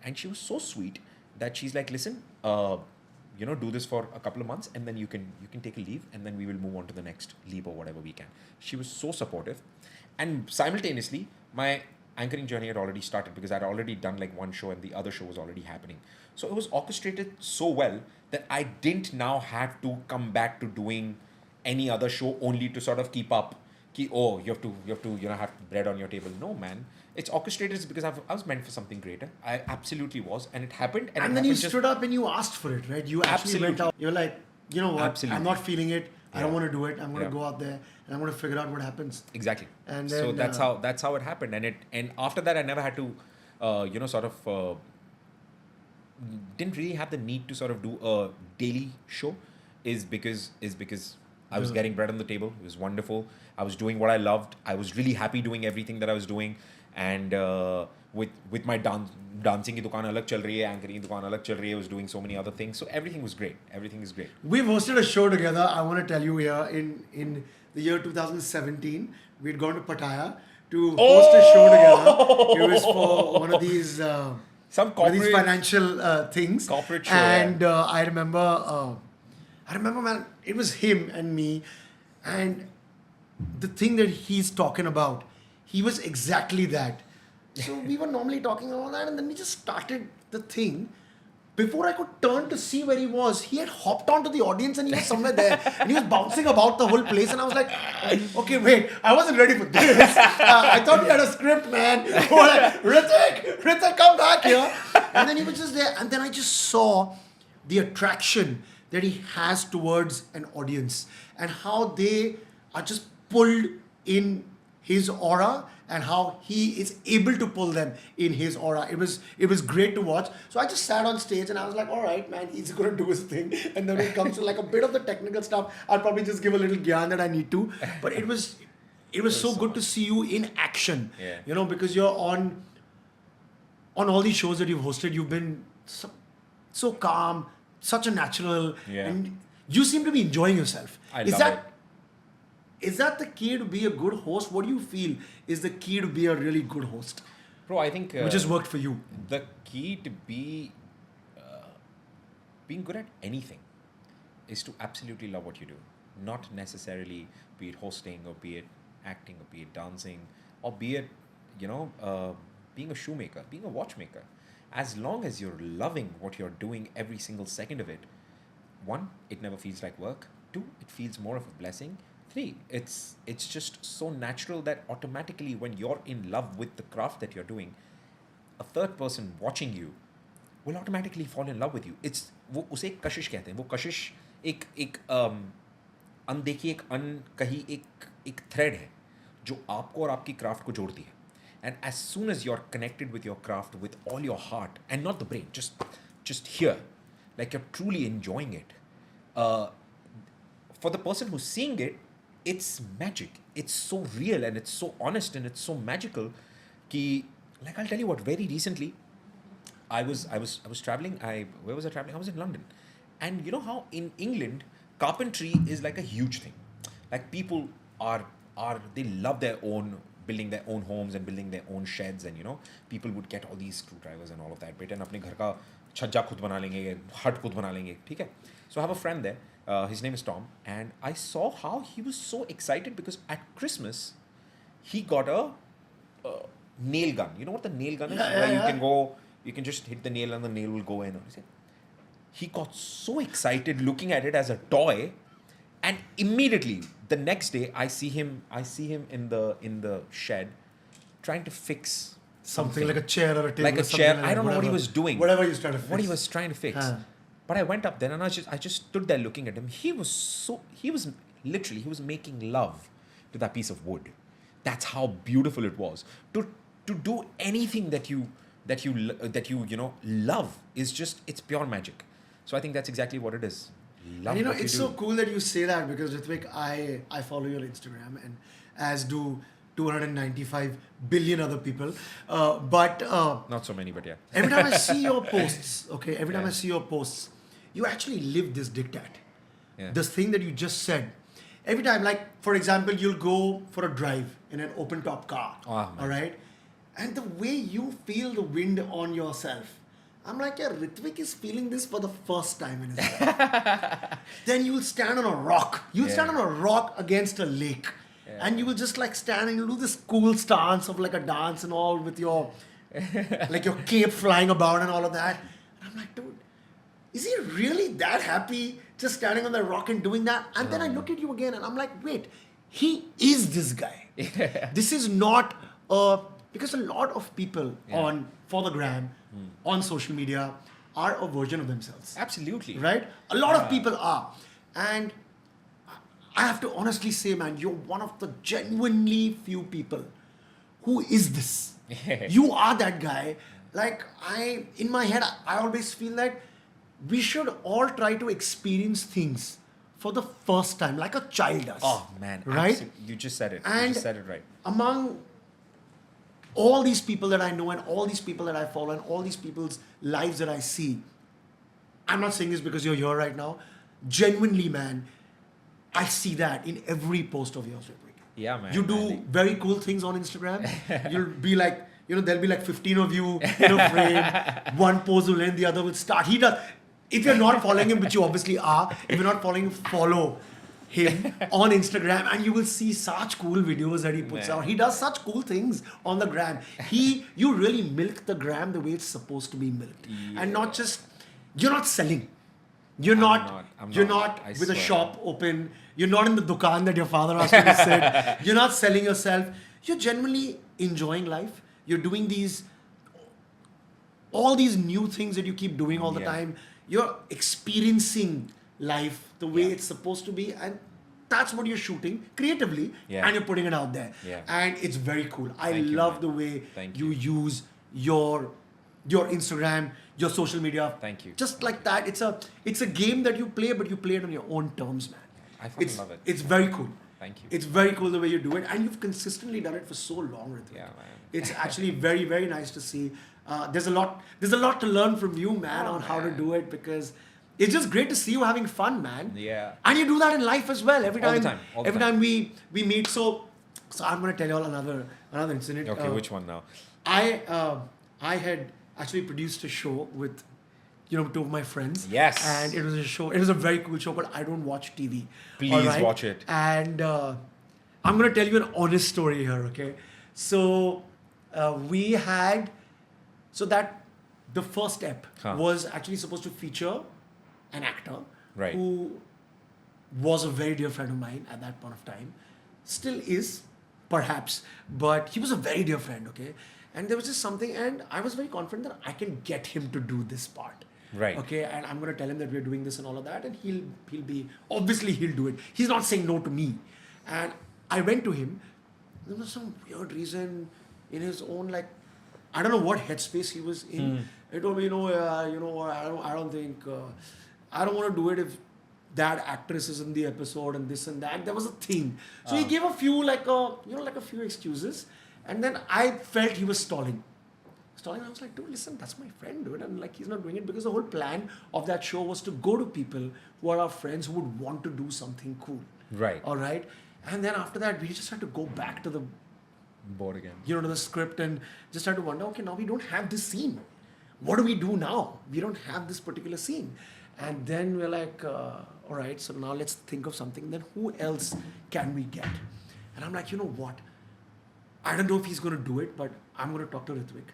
Speaker 1: And she was so sweet that she's like, listen, do this for a couple of months, and then you can take a leave, and then we will move on to the next leap or whatever we can. She was so supportive. And simultaneously, my anchoring journey had already started because I'd already done like one show and the other show was already happening. So it was orchestrated so well that I didn't now have to come back to doing any other show only to sort of keep up. Oh, you have to, have bread on your table. No, man. It's orchestrated because I was meant for something greater. I absolutely was, and it happened.
Speaker 2: And
Speaker 1: it
Speaker 2: then you
Speaker 1: happened
Speaker 2: stood up and you asked for it, right? You actually went out. You're like, you know what?
Speaker 1: Absolutely.
Speaker 2: I'm not feeling it. I don't
Speaker 1: Yeah.
Speaker 2: want to do it. I'm going to
Speaker 1: Yeah.
Speaker 2: go out there and I'm going to figure out what happens.
Speaker 1: Exactly.
Speaker 2: And
Speaker 1: so
Speaker 2: then,
Speaker 1: that's how it happened, and after that I never had to, didn't really have the need to sort of do a daily show, is because I was getting bread on the table. It was wonderful. I was doing what I loved. I was really happy doing everything that I was doing, and with my dancing की दुकान अलग चल रही है, anchoring की दुकान अलग चल रही है. I was doing so many other things. So everything was great. Everything is great.
Speaker 2: We've hosted a show together. I want to tell you here in the year 2017, we'd gone to Pattaya to host a show together. It was for one of these
Speaker 1: Some
Speaker 2: one of these
Speaker 1: corporate
Speaker 2: financial things.
Speaker 1: corporate show,
Speaker 2: And I remember, man, it was him and me, and the thing that he's talking about, he was exactly that. So we were normally talking about that, and then we just started the thing. Before I could turn to see where he was, he had hopped onto the audience and he was somewhere there. And he was bouncing about the whole place. And I was like, okay, wait, I wasn't ready for this. I thought we had a script, man. Rithvik, come back here. And then he was just there. And then I just saw the attraction that he has towards an audience and how they are just pulled in his aura and how he is able to pull them in his aura. It was great to watch. So I just sat on stage and I was like, all right, man, he's going to do his thing. And then when it comes to like a bit of the technical stuff, I'll probably just give a little gyan that I need to. But it was so good to see you in action.
Speaker 1: Yeah.
Speaker 2: You know, because you're on all these shows that you've hosted, you've been so calm, such a natural,
Speaker 1: Yeah.
Speaker 2: and you seem to be enjoying yourself.
Speaker 1: I love it.
Speaker 2: Is that the key to be a good host? What do you feel is the key to be a really good host?
Speaker 1: Bro, I think
Speaker 2: Which has worked for you.
Speaker 1: the key to be being good at anything is to absolutely love what you do. Not necessarily be it hosting or be it acting or be it dancing or be it, being a shoemaker, being a watchmaker. As long as you're loving what you're doing every single second of it, one, it never feels like work. Two, it feels more of a blessing. Three, it's just so natural that automatically when you're in love with the craft that you're doing, a third person watching you will automatically fall in love with you. It's वो उसे एक कशिश कहते हैं. वो कशिश एक अनदेखी कहीं एक थ्रेड है जो आपको और आपकी क्राफ्ट को जोड़ती है. And as soon as you're connected with your craft with all your heart and not the brain, just here, like you're truly enjoying it. For the person who's seeing it, it's magic. It's so real and it's so honest and it's so magical. Like I'll tell you what. Very recently, I was traveling. Where was I traveling? I was in London, and you know how in England carpentry is like a huge thing. Like people they love building their own homes and building their own sheds, and people would get all these screwdrivers and all of that. बेटे अपने घर का छज्जा खुद बना लेंगे, hut खुद बना लेंगे, ठीक है? So I have a friend there. His name is Tom, and I saw how he was so excited because at Christmas he got a nail gun. You know what the nail gun is? Where you can just hit the nail and the nail will go in. He got so excited looking at it as a toy, and immediately the next day I see him in the shed trying to fix
Speaker 2: Something like a chair or a table.
Speaker 1: like a
Speaker 2: or something
Speaker 1: chair.
Speaker 2: like
Speaker 1: I
Speaker 2: that,
Speaker 1: don't know what he
Speaker 2: whatever-
Speaker 1: was doing.
Speaker 2: Whatever he was trying to fix.
Speaker 1: What he was trying to fix. But I went up there and I just stood there looking at him. He was making love to that piece of wood. That's how beautiful it was. To do anything that you love is it's pure magic. So I think that's exactly what it is. Love
Speaker 2: And
Speaker 1: what
Speaker 2: it's
Speaker 1: you
Speaker 2: so
Speaker 1: do.
Speaker 2: cool that you say that because Rithvik, I follow your Instagram and as do 295 billion other people. But
Speaker 1: Not so many, but yeah.
Speaker 2: every time I see your posts, okay, every time
Speaker 1: Yeah.
Speaker 2: I see your posts, you actually live this diktat.
Speaker 1: Yeah.
Speaker 2: This thing that you just said. Every time, like, for example, you'll go for a drive in an open top car.
Speaker 1: Oh, man.
Speaker 2: All right? And the way you feel the wind on yourself, I'm like, yeah, Rithvik is feeling this for the first time in his life. Then you'll stand on a rock. You'll stand on a rock against a lake. and you will just like stand and you do this cool stance of like a dance and all with your like your cape flying about and all of that. And I'm like, dude, is he really that happy just standing on the rock and doing that? And then I look at you again and I'm like, wait, he is this guy. This is not because a lot of people on for the gram, on social media, are a version of themselves.
Speaker 1: Absolutely.
Speaker 2: Right? A lot of people are. And I have to honestly say, man, you're one of the genuinely few people who is this. You are that guy. Like, in my head, I always feel that we should all try to experience things for the first time, like a child does.
Speaker 1: Oh, man.
Speaker 2: Right?
Speaker 1: Absolutely. You just said it.
Speaker 2: And
Speaker 1: you just said it right.
Speaker 2: among all these people that I know and all these people that I follow and all these people's lives that I see, I'm not saying this because you're here right now. Genuinely, man, I see that in every post of yours, Rithvik.
Speaker 1: Yeah, man.
Speaker 2: You do very cool things on Instagram. You'll be like, there'll be like 15 of you in a frame. One pose will end, the other will start. He does. If you're not following him, which you obviously are, if you're not following him, follow him on Instagram and you will see such cool videos that he puts out. He does such cool things on the gram. You really milk the gram the way it's supposed to be milked. Yeah. And not just, you're not selling. You're not with a shop open. You're not in the dukaan that your father asked you to sit. You're not selling yourself. You're genuinely enjoying life. You're doing all these new things that you keep doing all the time. You're experiencing life the way it's supposed to be, and that's what you're shooting creatively, and you're putting it out there. And it's very cool. I love the way you use your Instagram, your social media.
Speaker 1: Thank you.
Speaker 2: Just like that. It's a game that you play, but you play it on your own terms, man.
Speaker 1: I fucking love it.
Speaker 2: It's very cool.
Speaker 1: Thank you.
Speaker 2: It's very cool the way you do it, and you've consistently done it for so long, Rithvik.
Speaker 1: Yeah, man.
Speaker 2: It's actually very, very nice to see. There's a lot to learn from you, man, on how to do it, because it's just great to see you having fun, man.
Speaker 1: Yeah.
Speaker 2: And you do that in life as well. Every time we meet. So I'm gonna tell you all another incident.
Speaker 1: Okay, which one now?
Speaker 2: I had actually produced a show with two of my friends.
Speaker 1: Yes.
Speaker 2: And it was a very cool show, but I don't watch TV.
Speaker 1: Please watch it.
Speaker 2: And I'm going to tell you an honest story here, okay? So we had, that the first ep was actually supposed to feature an actor who was a very dear friend of mine at that point of time. Still is, perhaps, but he was a very dear friend, okay? And there was just something, and I was very confident that I can get him to do this part.
Speaker 1: Right.
Speaker 2: Okay, and I'm going to tell him that we're doing this and all of that, and he'll do it. He's not saying no to me. And I went to him. There was some weird reason in his own, like, I don't know what headspace he was in. He told me, I don't think, I don't want to do it if that actress is in the episode and this and that. There was a thing. So he gave a few, like a few excuses. And then I felt he was stalling. I was like, dude, listen, that's my friend, dude. And like, he's not doing it because the whole plan of that show was to go to people who are our friends who would want to do something cool.
Speaker 1: Right.
Speaker 2: All right. And then after that, we just had to go back to the
Speaker 1: board again.
Speaker 2: To the script and just had to wonder, okay, now we don't have this scene. What do we do now? We don't have this particular scene. And then we're like, all right, so now let's think of something. Then who else can we get? And I'm like, you know what? I don't know if he's going to do it, but I'm going to talk to Rithvik.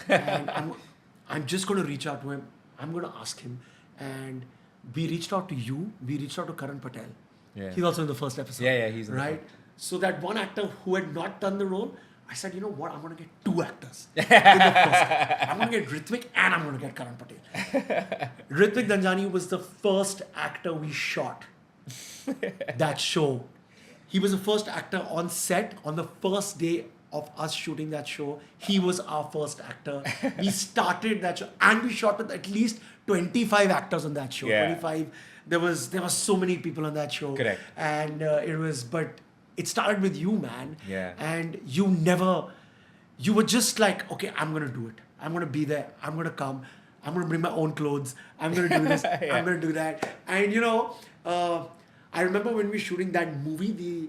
Speaker 2: And I'm just going to reach out to him. I'm going to ask him. And we reached out to you. We reached out to Karan Patel.
Speaker 1: Yeah.
Speaker 2: He's also in the first episode.
Speaker 1: Yeah, he's in
Speaker 2: right. So that one actor who had not done the role, I said, you know what? I'm going to get two actors. In the first. I'm going to get Rithvik and I'm going to get Karan Patel. Rithvik Dhanjani was the first actor we shot that show. He was the first actor on set on the first day of us shooting that show. He was our first actor. We started that show and we shot with at least 25 actors on that show.
Speaker 1: Yeah.
Speaker 2: 25. There was so many people on that show.
Speaker 1: Correct.
Speaker 2: And but it started with you, man.
Speaker 1: Yeah.
Speaker 2: And you were just like, okay, I'm going to do it. I'm going to be there. I'm going to come. I'm going to bring my own clothes. I'm going to do this.
Speaker 1: Yeah.
Speaker 2: I'm going to do that. And I remember when we were shooting that movie,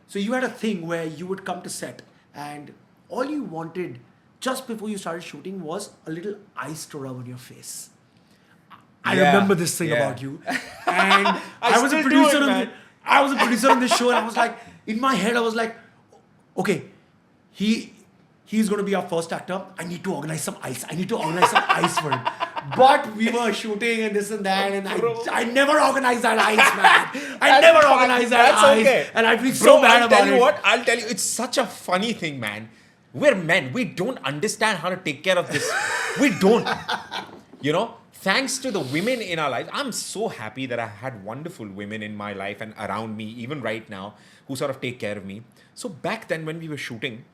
Speaker 2: so you had a thing where you would come to set and all you wanted just before you started shooting was a little ice to rub on your face. I remember this thing about you. And I was a producer on this show and I was like, in my head, I was like, okay, he's going to be our first actor. I need to organize some ice. For him. But we were shooting and this and that, and I never organized that ice, man. I never organized that ice.
Speaker 1: Okay.
Speaker 2: And I feel so bad about it.
Speaker 1: I'll tell you, it's such a funny thing, man. We're men. We don't understand how to take care of this. We don't. You know, thanks to the women in our lives, I'm so happy that I had wonderful women in my life and around me, even right now, who sort of take care of me. So back then when we were shooting,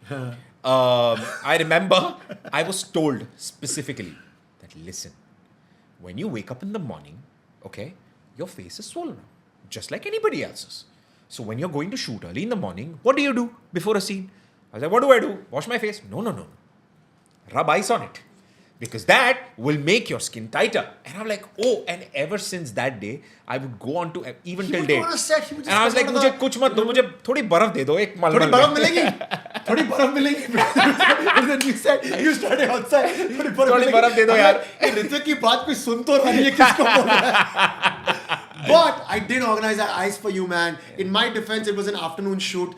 Speaker 1: I remember I was told specifically that, listen, when you wake up in the morning, okay, your face is swollen up, just like anybody else's. So when you're going to shoot early in the morning, what do you do before a scene? I was like, what do I do? Wash my face? No. Rub ice on it. Because that will make your skin tighter. And I'm like, oh, and ever since that day, I would go on to even till date. And I was like, मुझे कुछ मत दो, मुझे थोड़ी बर्फ दे दो, एक मलमल में.
Speaker 2: थोड़ी बर्फ मिलेगी. And then you said, you started outside.
Speaker 1: थोड़ी बर्फ दे दो यार.
Speaker 2: ऋत्विक की बात कोई सुन तो रहा नहीं है किसको बोल रहा है. But I did organize that ice for you, man. In my defense, it was an afternoon shoot.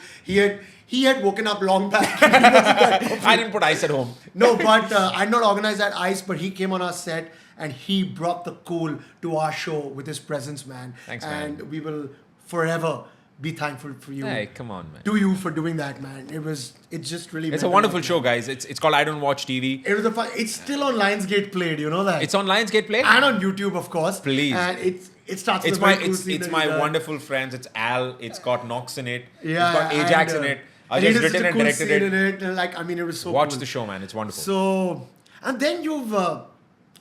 Speaker 2: He had woken up long back.
Speaker 1: I didn't put ice at home.
Speaker 2: No, but I not organized that ice, but he came on our set and he brought the cool to our show with his presence, man.
Speaker 1: Thanks, man.
Speaker 2: And we will forever be thankful for you.
Speaker 1: Hey, come on, man.
Speaker 2: To you for doing that, man. It's just really.
Speaker 1: It's a wonderful show, guys. It's called I Don't Watch TV.
Speaker 2: It was a fun. It's still on Lionsgate Played. You know that.
Speaker 1: It's on Lionsgate Played
Speaker 2: and on YouTube, of course.
Speaker 1: Please.
Speaker 2: And it starts.
Speaker 1: It's
Speaker 2: with
Speaker 1: my
Speaker 2: a very cool scene
Speaker 1: it's
Speaker 2: that
Speaker 1: my
Speaker 2: he does.
Speaker 1: wonderful friends. It's Al. It's got Knox in it.
Speaker 2: Yeah,
Speaker 1: it's got Ajax
Speaker 2: and,
Speaker 1: in it.
Speaker 2: and he
Speaker 1: Ajay's
Speaker 2: did such
Speaker 1: written
Speaker 2: a
Speaker 1: and
Speaker 2: cool
Speaker 1: directed
Speaker 2: scene
Speaker 1: it.
Speaker 2: in it. And like, I mean, it was so.
Speaker 1: Watch
Speaker 2: cool.
Speaker 1: the show, man. It's wonderful.
Speaker 2: So, and then you've.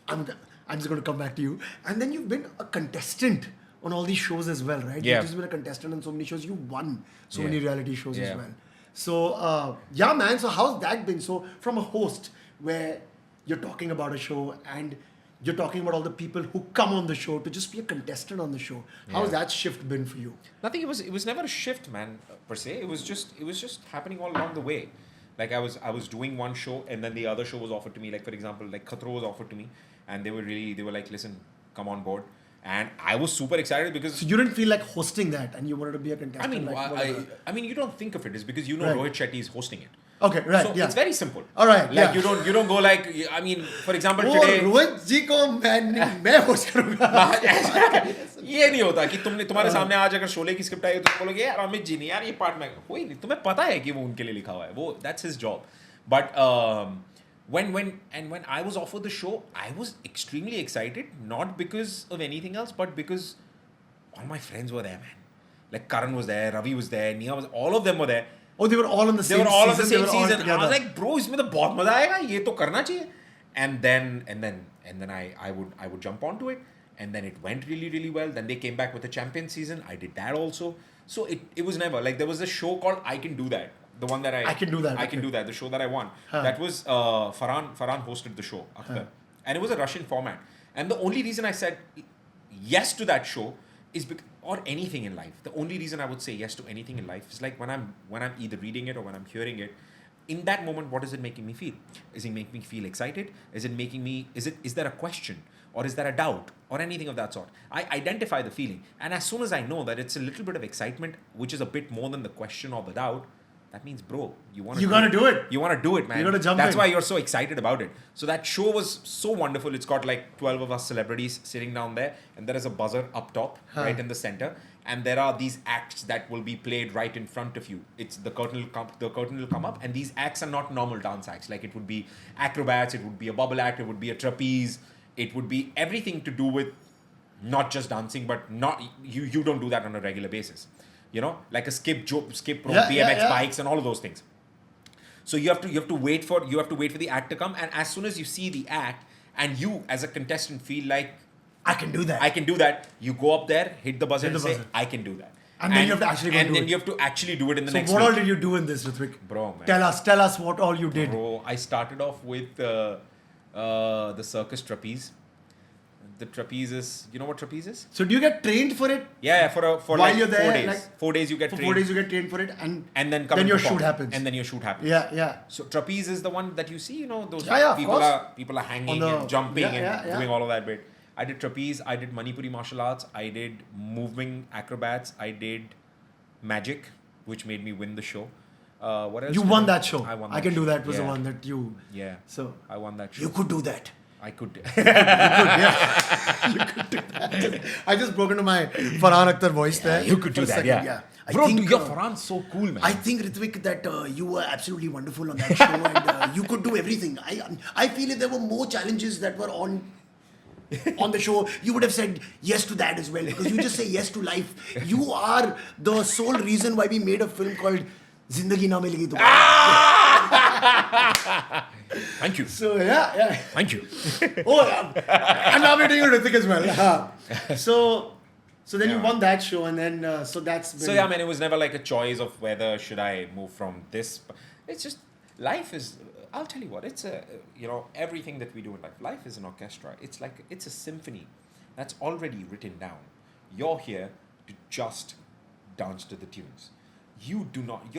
Speaker 2: I'm just going to come back to you. And then you've been a contestant on all these shows as well, right?
Speaker 1: Yeah.
Speaker 2: You've just been a contestant on so many shows. You won so
Speaker 1: Yeah.
Speaker 2: many reality shows as
Speaker 1: Yeah.
Speaker 2: well. So, yeah, man. So, how's that been? So, from a host where you're talking about a show and you're talking about all the people who come on the show to just be a contestant on the show. How's that shift been for you?
Speaker 1: Nothing. It was never a shift, man, per se. It was just happening all along the way. Like I was doing one show and then the other show was offered to me. Like for example, like Khatro was offered to me, and they were like, listen, come on board. And I was super excited because.
Speaker 2: So you didn't feel like hosting that, and you wanted to be a contestant.
Speaker 1: I mean,
Speaker 2: like
Speaker 1: I mean, you don't think of it. It's because you know
Speaker 2: Right.
Speaker 1: Rohit Shetty is hosting it.
Speaker 2: Okay, right.
Speaker 1: So
Speaker 2: yeah.
Speaker 1: it's very simple.
Speaker 2: All right.
Speaker 1: Like
Speaker 2: yeah.
Speaker 1: you don't go like. I mean, for example,
Speaker 2: वो
Speaker 1: today.
Speaker 2: Rohit जी को मैं host करूंगा.
Speaker 1: ये नहीं होता कि तुम्हारे सामने आज अगर शोले की स्क्रिप्ट आई तो तुम बोलोगे यार अमित जी नहीं यार ये पार्ट में कोई नहीं तुम्हें पता है कि वो उनके लिए लिखा हुआ है वो that's his job. But when I was offered the show, I was extremely excited, not because of anything else, but because all my friends were there, man. Like Karan was there, Ravi was there, Nia was, all of them were there.
Speaker 2: Oh, they were all on the
Speaker 1: They
Speaker 2: same
Speaker 1: were all
Speaker 2: season.
Speaker 1: on the
Speaker 2: They
Speaker 1: same
Speaker 2: were all
Speaker 1: season. I
Speaker 2: together.
Speaker 1: was like, bro, इसमें तो बहुत मजा आएगा. ये तो करना चाहिए. And then I would jump onto it. And then it went really, really well. Then they came back with a champion season. I did that also. So it was never like there was a show called I Can Do That. The one that I
Speaker 2: Can Do That.
Speaker 1: I Can Do That. The show that I won.
Speaker 2: Huh.
Speaker 1: That was Farhan hosted the show. Akhtar. And it was a Russian format. And the only reason I said yes to that show is because, or anything in life. The only reason I would say yes to anything in life is like when I'm either reading it or when I'm hearing it. In that moment, what is it making me feel? Is it making me feel excited? Is there a question? Or is there a doubt? Or anything of that sort? I identify the feeling. And as soon as I know that it's a little bit of excitement, which is a bit more than the question or the doubt, that means, bro, you want to
Speaker 2: do it.
Speaker 1: You want to do it, man.
Speaker 2: You gotta jump
Speaker 1: That's
Speaker 2: in.
Speaker 1: why you're so excited about it. So that show was so wonderful. It's got like 12 of us celebrities sitting down there. And there is a buzzer up top, right in the center. And there are these acts that will be played right in front of you. It's the curtain will come up. And these acts are not normal dance acts. Like it would be acrobats, it would be a bubble act, it would be a trapeze. It would be everything to do with not just dancing, but not you don't do that on a regular basis. You know, like a skip rope, BMX bikes, and all of those things. So you have to wait for the act to come, and as soon as you see the act, and you as a contestant feel like
Speaker 2: I can do that.
Speaker 1: You go up there, hit the buzzer, and say I can do that.
Speaker 2: And then you have to actually go
Speaker 1: and
Speaker 2: do
Speaker 1: then
Speaker 2: it.
Speaker 1: you have to actually do it in the next.
Speaker 2: So what
Speaker 1: week.
Speaker 2: all did you do in this, Rithvik?
Speaker 1: Bro, man.
Speaker 2: Tell us what all you did.
Speaker 1: Bro, I started off with the circus trapeze. The trapeze is, you know what trapeze is?
Speaker 2: So do you get trained for it?
Speaker 1: Yeah, for
Speaker 2: while
Speaker 1: like
Speaker 2: you're there,
Speaker 1: 4 days.
Speaker 2: like,
Speaker 1: 4 days you get
Speaker 2: for
Speaker 1: trained.
Speaker 2: 4 days you get trained for it, and
Speaker 1: then
Speaker 2: your shoot happens.
Speaker 1: And then your shoot happens.
Speaker 2: Yeah.
Speaker 1: So trapeze is the one that you see, you know, those
Speaker 2: Yeah, of course.
Speaker 1: people are hanging
Speaker 2: On the-
Speaker 1: and jumping
Speaker 2: yeah.
Speaker 1: doing all of that bit. I did trapeze, I did Manipuri martial arts, I did moving acrobats, I did magic, which made me win the show. What else?
Speaker 2: You won that show.
Speaker 1: I won.
Speaker 2: I Can Do That was the
Speaker 1: Yeah.
Speaker 2: one that you.
Speaker 1: Yeah.
Speaker 2: So
Speaker 1: I won that show.
Speaker 2: you could do that.
Speaker 1: I could.
Speaker 2: You could do that. I just broke into my Farhan Akhtar voice there.
Speaker 1: You could
Speaker 2: for
Speaker 1: do
Speaker 2: a
Speaker 1: that.
Speaker 2: second,
Speaker 1: Yeah.
Speaker 2: I
Speaker 1: Bro,
Speaker 2: think,
Speaker 1: your Farhan's so cool, man.
Speaker 2: I think, Rithvik, that you were absolutely wonderful on that show and you could do everything. I feel if there were more challenges that were on the show, you would have said yes to that as well because you just say yes to life. You are the sole reason why we made a film called Zindagi Na Milegi Dobara.
Speaker 1: Thank you.
Speaker 2: So, yeah.
Speaker 1: Thank you.
Speaker 2: Oh, and now we're doing Rithvik as well. So then you won that show and then, so that's been...
Speaker 1: So yeah, man, it was never like a choice of whether should I move from this. It's just, life is, I'll tell you what, it's a, everything that we do in life is an orchestra. It's like, it's a symphony that's already written down. You're here to just dance to the tunes. You're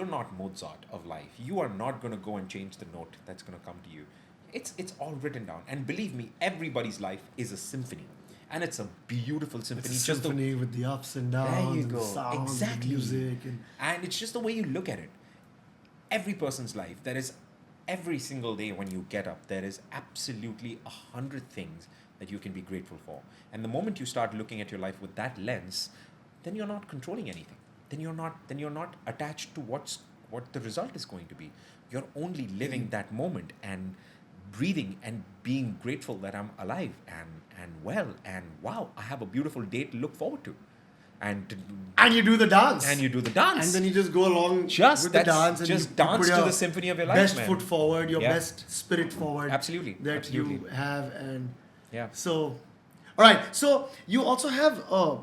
Speaker 1: not Mozart of life. You are not going to go and change the note that's going to come to you. It's all written down. And believe me, everybody's life is a symphony. And it's a beautiful symphony.
Speaker 2: It's a symphony with the ups and downs,
Speaker 1: There you
Speaker 2: and
Speaker 1: go.
Speaker 2: the sounds,
Speaker 1: Exactly.
Speaker 2: and music.
Speaker 1: And it's just the way you look at it. Every person's life, there is every single day when you get up, there is absolutely 100 things that you can be grateful for. And the moment you start looking at your life with that lens, then you're not controlling anything. Then you're not attached to what the result is going to be. You're only living that moment and breathing and being grateful that I'm alive and well and wow, I have a beautiful day to look forward to. And
Speaker 2: you do the dance.
Speaker 1: And you do the dance.
Speaker 2: And then you just go along with the dance. And
Speaker 1: just
Speaker 2: you
Speaker 1: dance
Speaker 2: put
Speaker 1: to
Speaker 2: your
Speaker 1: the symphony of your life,
Speaker 2: best
Speaker 1: man.
Speaker 2: foot forward, your
Speaker 1: Yeah.
Speaker 2: best spirit forward.
Speaker 1: Absolutely.
Speaker 2: That you have. And
Speaker 1: Yeah.
Speaker 2: so, all right. So you also have a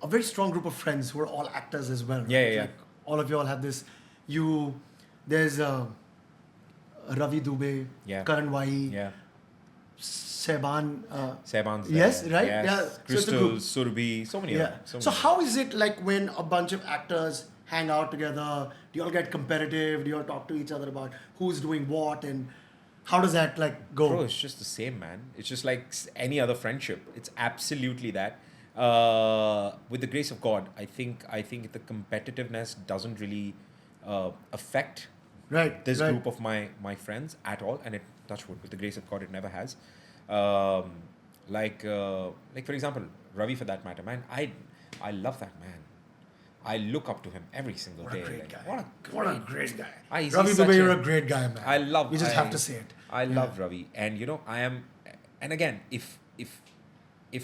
Speaker 2: very strong group of friends who are all actors as well.
Speaker 1: Yeah,
Speaker 2: right?
Speaker 1: yeah, yeah.
Speaker 2: Like all of you all have this. There's Ravi Dubey,
Speaker 1: Yeah.
Speaker 2: Karan Wahi,
Speaker 1: Yeah.
Speaker 2: Sehban.
Speaker 1: Sehban's
Speaker 2: Yes,
Speaker 1: there.
Speaker 2: right?
Speaker 1: Yes.
Speaker 2: Yeah. So it's a
Speaker 1: Crystal,
Speaker 2: group.
Speaker 1: Surbi, so many of
Speaker 2: Yeah.
Speaker 1: them.
Speaker 2: So
Speaker 1: many.
Speaker 2: how is it like when a bunch of actors hang out together? Do you all get competitive? Do you all talk to each other about who's doing what and how does that like go?
Speaker 1: Bro, it's just the same, man. It's just like any other friendship. It's absolutely that. With the grace of God, I think the competitiveness doesn't really affect this group of my friends at all, and touch wood, with the grace of God, it never has. Like for example, Ravi, for that matter, man, I love that man. I look up to him every single day.
Speaker 2: What a great guy.
Speaker 1: He's
Speaker 2: Ravi
Speaker 1: such
Speaker 2: Dubey, you're a great guy, man.
Speaker 1: I love.
Speaker 2: You just have to say it.
Speaker 1: I love Ravi, and I am. And again, if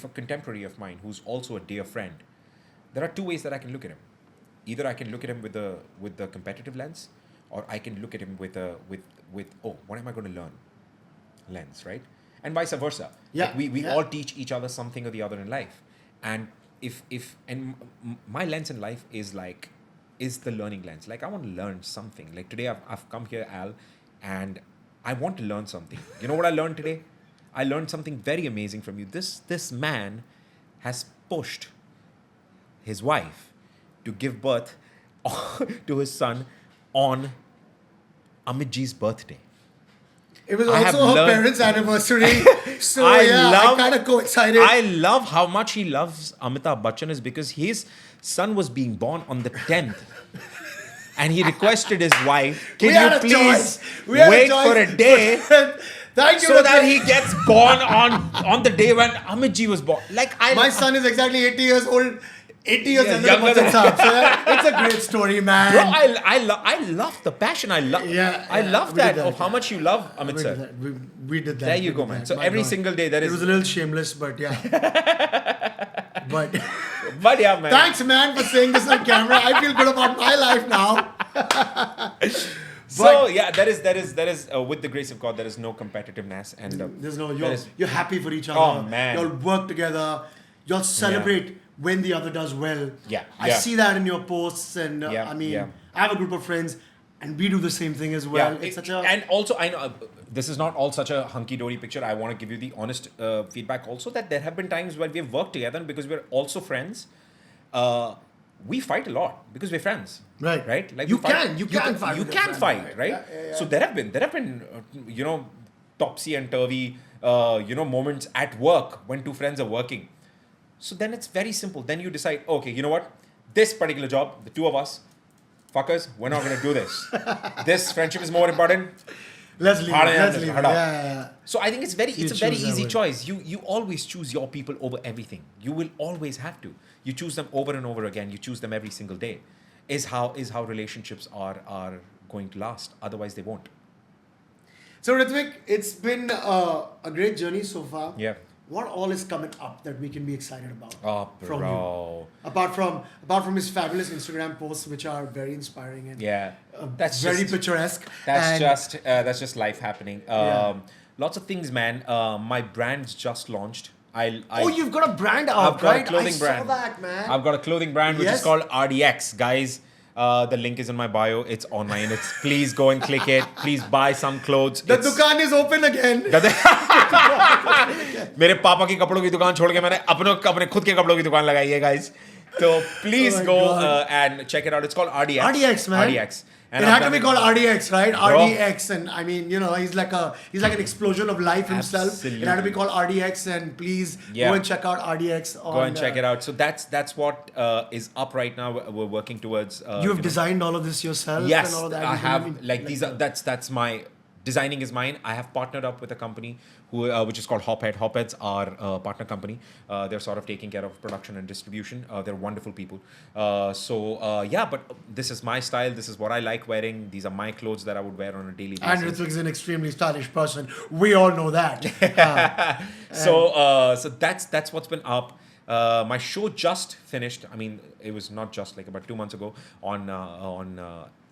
Speaker 1: a contemporary of mine who's also a dear friend, there are two ways that I can look at him. Either I can look at him with the competitive lens, or I can look at him with what am I going to learn lens, right? And vice versa.
Speaker 2: Yeah.
Speaker 1: Like we all teach each other something or the other in life, and my lens in life is the learning lens. Like I want to learn something. Like today I've come here, Al, and I want to learn something. You know what I learned today? I learned something very amazing from you. This man has pushed his wife to give birth to his son on Amitji's birthday.
Speaker 2: It was also her parents' anniversary. So I kind of coincided.
Speaker 1: I love how much he loves Amitabh Bachchan is because his son was being born on the 10th. And he requested his wife, can you please wait for a day
Speaker 2: Thank you,
Speaker 1: so that he gets born on the day when Amitji was born.
Speaker 2: My son is exactly 80 years old. 80 years younger than Saab. So it's a great story, man.
Speaker 1: Bro, I love the passion. I love that of how much you love Amit sir.
Speaker 2: We did that.
Speaker 1: There you go, man. So every single day there is.
Speaker 2: It was a little shameless, but yeah.
Speaker 1: But yeah, man.
Speaker 2: Thanks, man, for saying this on camera. I feel good about my life now.
Speaker 1: So yeah, there is with the grace of God, there is no competitiveness, and
Speaker 2: there's no you're happy for each other.
Speaker 1: Oh man,
Speaker 2: you'll work together. You'll celebrate when the other does well.
Speaker 1: Yeah,
Speaker 2: I see that in your posts, and I have a group of friends, and we do the same thing as well.
Speaker 1: And also I know this is not all such a hunky-dory picture. I want to give you the honest feedback also that there have been times where we have worked together, and because we're also friends. We fight a lot because we're friends,
Speaker 2: right?
Speaker 1: Like
Speaker 2: you can fight.
Speaker 1: You can fight, right? Yeah. So there have been topsy and turvy, moments at work when two friends are working. So then it's very simple. Then you decide, okay, you know what? This particular job, the two of us, fuckers, we're not going to do this. This friendship is more important.
Speaker 2: Let's leave it. Let's leave it.
Speaker 1: Yeah. So I think it's a very easy
Speaker 2: way.
Speaker 1: choice. You always choose your people over everything. You will always have to. You choose them over and over again. You choose them every single day. Is how relationships are going to last. Otherwise, they won't.
Speaker 2: So Rithvik, it's been a great journey so far.
Speaker 1: Yeah.
Speaker 2: What all is coming up that we can be excited about
Speaker 1: from
Speaker 2: you? Apart from his fabulous Instagram posts, which are very inspiring and
Speaker 1: that's
Speaker 2: very
Speaker 1: just,
Speaker 2: picturesque.
Speaker 1: That's just life happening. Lots of things, man. My brand's just launched.
Speaker 2: You've got a brand out,
Speaker 1: I've got a clothing brand.
Speaker 2: I saw that, man.
Speaker 1: I've got a clothing brand which is called RDX, guys. The link is in my bio. It's online. Please go and click it. Please buy some clothes.
Speaker 2: The dukaan is open again.
Speaker 1: मेरे पापा की कपड़ों की दुकान छोड़ के मैंने अपने खुद के कपड़ों की दुकान लगाई है, guys. So please go and check it out. It's called RDX.
Speaker 2: RDX, man.
Speaker 1: RDX.
Speaker 2: And it had to be called RDX, right? RDX, and I mean, he's like an explosion of life himself.
Speaker 1: Absolutely.
Speaker 2: It had to be called RDX, and please go and check out RDX.
Speaker 1: Go and check it out. So that's what is up right now. We're working towards.
Speaker 2: You've designed all of this yourself.
Speaker 1: Yes,
Speaker 2: and all that.
Speaker 1: I have. That's my. Designing is mine. I have partnered up with a company which is called Hophead. Hophead's our partner company. They're sort of taking care of production and distribution. They're wonderful people. But this is my style. This is what I like wearing. These are my clothes that I would wear on a daily basis.
Speaker 2: And Rithvik is an extremely stylish person. We all know that.
Speaker 1: So that's what's been up. My show just finished. I mean, it was not just like about 2 months ago on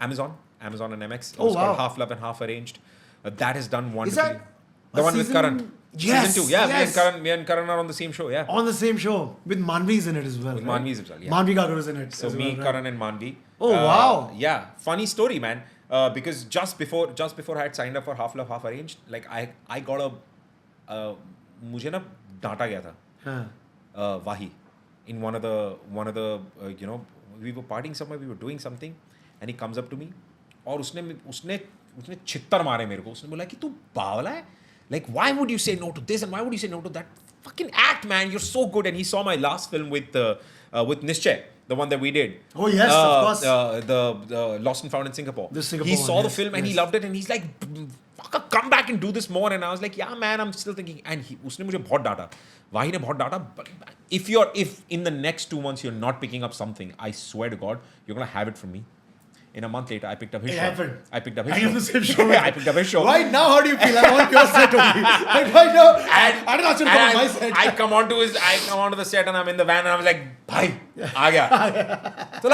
Speaker 1: Amazon and MX. It was called Half Love and Half Arranged. That is done wonderfully.
Speaker 2: Is that
Speaker 1: the one with Karan?
Speaker 2: Yes.
Speaker 1: Season 2. Yeah,
Speaker 2: yes.
Speaker 1: me and Karan are on the same show. Yeah.
Speaker 2: On the same show with Manvi's in it as well.
Speaker 1: With Manvi's as well. Yeah.
Speaker 2: Manvi Garu is in it.
Speaker 1: So me, Karan, and Manvi.
Speaker 2: Oh wow.
Speaker 1: Yeah, funny story, man. Because just before I had signed up for Half Love, Half Arranged, like I got मुझे ना डांटा गया था. Wahi, in one of the we were partying somewhere, we were doing something, and he comes up to me, और उसने छित्तर मारे मेरे को. उसने बोला कि तू बावला है. Like, why would you say no to this and why would you say no to that? Fucking act, man. You're so good. And he saw my last film with Nischay, the one that we did.
Speaker 2: Oh yes, of course.
Speaker 1: The Lost and Found in Singapore.
Speaker 2: He
Speaker 1: saw the film and he loved it, and he's like, fucker, come back and do this more. And I was like, yeah, man, I'm still thinking. And उसने मुझे बहुत डांटा. Wahi ने बहुत डांटा. But if in the next 2 months you're not picking up something, I swear to God, you're gonna have it from me. In a month later, I picked up his show.
Speaker 2: Happened.
Speaker 1: I picked up his
Speaker 2: I
Speaker 1: show.
Speaker 2: am the same show.
Speaker 1: I picked up his show.
Speaker 2: Right now, how do you feel? I'm on your set only. Right now, I don't actually come on my set.
Speaker 1: I come onto the set and I'm in the van and I'm like, भाई आ गया. तो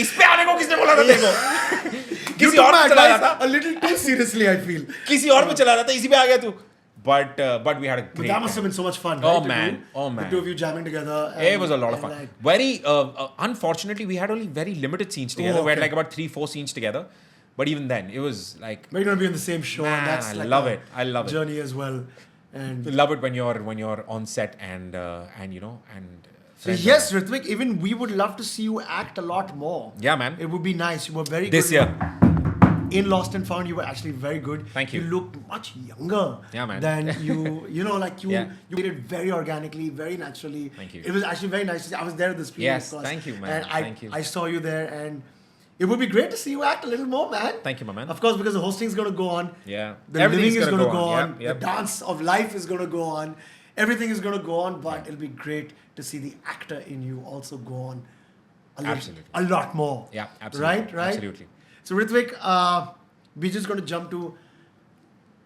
Speaker 1: इस पे आने को किसने बोला था देखो?
Speaker 2: You took my advice a little too seriously, I feel.
Speaker 1: किसी और पे चला रहा था, इसी पे आ गया तू. But we had a great.
Speaker 2: But that must have been so much fun.
Speaker 1: Oh
Speaker 2: right,
Speaker 1: man.
Speaker 2: The two of you jamming together.
Speaker 1: It was a lot of fun. Very unfortunately, we had only very limited scenes together. We had like about 3-4 scenes together. But even then, it was like.
Speaker 2: We're gonna be on the same show, and that's like
Speaker 1: I love it.
Speaker 2: Journey as well, and
Speaker 1: love it when you're on set and.
Speaker 2: So yes, Rithvik, even we would love to see you act a lot more.
Speaker 1: Yeah, man.
Speaker 2: It would be nice. You were very
Speaker 1: this
Speaker 2: good.
Speaker 1: year.
Speaker 2: In Lost and Found, you were actually very good.
Speaker 1: Thank you.
Speaker 2: You looked much younger than you did it very organically, very naturally.
Speaker 1: Thank you.
Speaker 2: It was actually very nice to see. I was there at the screen.
Speaker 1: Yes,
Speaker 2: of course,
Speaker 1: thank you, man.
Speaker 2: And
Speaker 1: thank you.
Speaker 2: I saw you there, and it would be great to see you act a little more, man.
Speaker 1: Thank you, my man.
Speaker 2: Of course, because the hosting is going to go on.
Speaker 1: Yeah.
Speaker 2: The living is going to go on.
Speaker 1: Yep.
Speaker 2: The dance of life is going to go on. Everything is going to go on, but it'll be great to see the actor in you also go on a lot more.
Speaker 1: Yeah, absolutely.
Speaker 2: Right?
Speaker 1: Absolutely.
Speaker 2: So, Rithvik, we're just going to jump to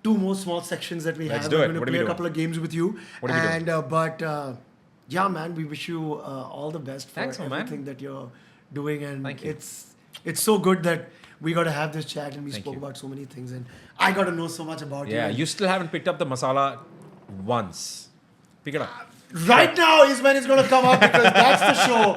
Speaker 2: 2 more small sections that we have.
Speaker 1: Let's do it.
Speaker 2: We're going to play a couple of games with you.
Speaker 1: What are we doing?
Speaker 2: Yeah, man, we wish you all the best for everything that you're doing. And
Speaker 1: Thank you.
Speaker 2: it's so good that we got to have this chat and we spoke about so many things. And I got to know so much about you.
Speaker 1: Yeah, you still haven't picked up the masala once. Pick it up.
Speaker 2: Right now is when it's going to come up because that's the show.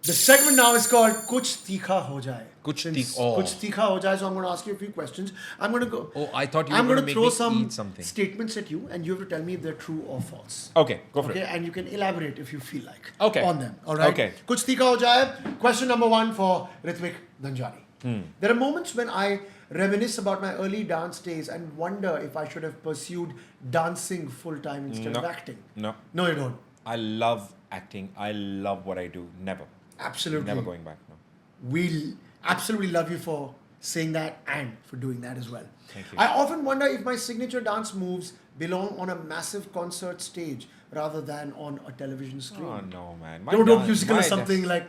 Speaker 2: The segment now is called Kuch Tikha Ho Jaye.
Speaker 1: Kuch
Speaker 2: Tikha Ho Jaye. So I'm going to ask you a few questions. I'm going to go.
Speaker 1: Oh, I thought you
Speaker 2: I'm
Speaker 1: were
Speaker 2: going to throw some
Speaker 1: something.
Speaker 2: statements at you, and you have to tell me if they're true or false.
Speaker 1: Okay, go for it.
Speaker 2: And you can elaborate if you feel like. On them. All right.
Speaker 1: Okay.
Speaker 2: Kuch Tikha Ho Jaye. Question number 1 for Rithvik Dhanjani. There are moments when I reminisce about my early dance days and wonder if I should have pursued dancing full time instead of acting.
Speaker 1: No,
Speaker 2: you don't.
Speaker 1: I love acting. I love what I do. Never.
Speaker 2: Absolutely.
Speaker 1: Never going back. No.
Speaker 2: We absolutely love you for saying that and for doing that as well.
Speaker 1: Thank you.
Speaker 2: I often wonder if my signature dance moves belong on a massive concert stage rather than on a television screen.
Speaker 1: Oh no, man.
Speaker 2: Don't musical or something like.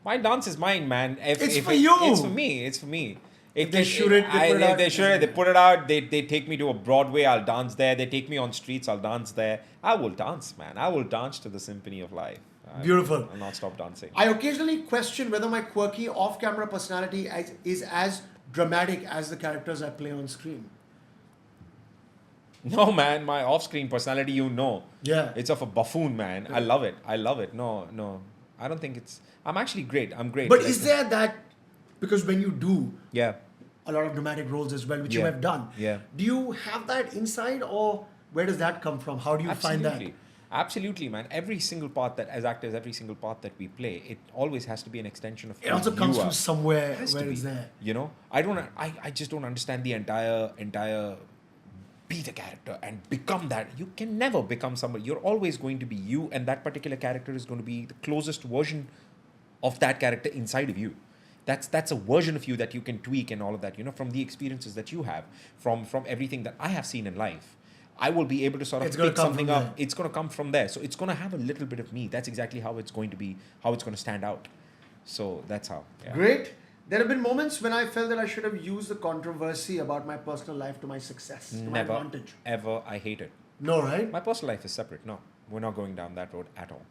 Speaker 1: My dance is mine, man.
Speaker 2: It's for you.
Speaker 1: It's for me. It's for me.
Speaker 2: If they shoot it, they put it out.
Speaker 1: They shoot it, they put it out. They take me to a Broadway, I'll dance there. They take me on streets, I'll dance there. I will dance, man. I will dance to the symphony of life.
Speaker 2: Beautiful.
Speaker 1: I'll not stop dancing.
Speaker 2: I occasionally question whether my quirky off-camera personality is as dramatic as the characters I play on screen.
Speaker 1: No, man. My off-screen personality,
Speaker 2: Yeah.
Speaker 1: it's of a buffoon, man. I love it. I love it. No. I don't think it's... I'm actually great. I'm great.
Speaker 2: But is there that... Because when you do
Speaker 1: Yeah.
Speaker 2: a lot of dramatic roles as well, which you
Speaker 1: Yeah.
Speaker 2: have done,
Speaker 1: Yeah.
Speaker 2: do you have that inside or where does that come from? How do you find that?
Speaker 1: Absolutely, man. Every single part that, as actors, every single part that we play, it always has to be an extension of
Speaker 2: It also
Speaker 1: who
Speaker 2: comes
Speaker 1: you
Speaker 2: from
Speaker 1: are.
Speaker 2: somewhere
Speaker 1: Has to
Speaker 2: where
Speaker 1: be,
Speaker 2: it's there.
Speaker 1: I just don't understand the entire be the character and become that. You can never become somebody. You're always going to be you, and that particular character is going to be the closest version of that character inside of you. That's a version of you that you can tweak and all of that, from the experiences that you have, from everything that I have seen in life. I will be able to sort of pick something up. It's going to come from there. So it's going to have a little bit of me. That's exactly how it's going to be, how it's going to stand out. So that's how. Yeah.
Speaker 2: Great. There have been moments when I felt that I should have used the controversy about my personal life to my success, to my
Speaker 1: Never,
Speaker 2: advantage.
Speaker 1: ever. I hate it.
Speaker 2: No, right?
Speaker 1: My personal life is separate. No, we're not going down that road at all.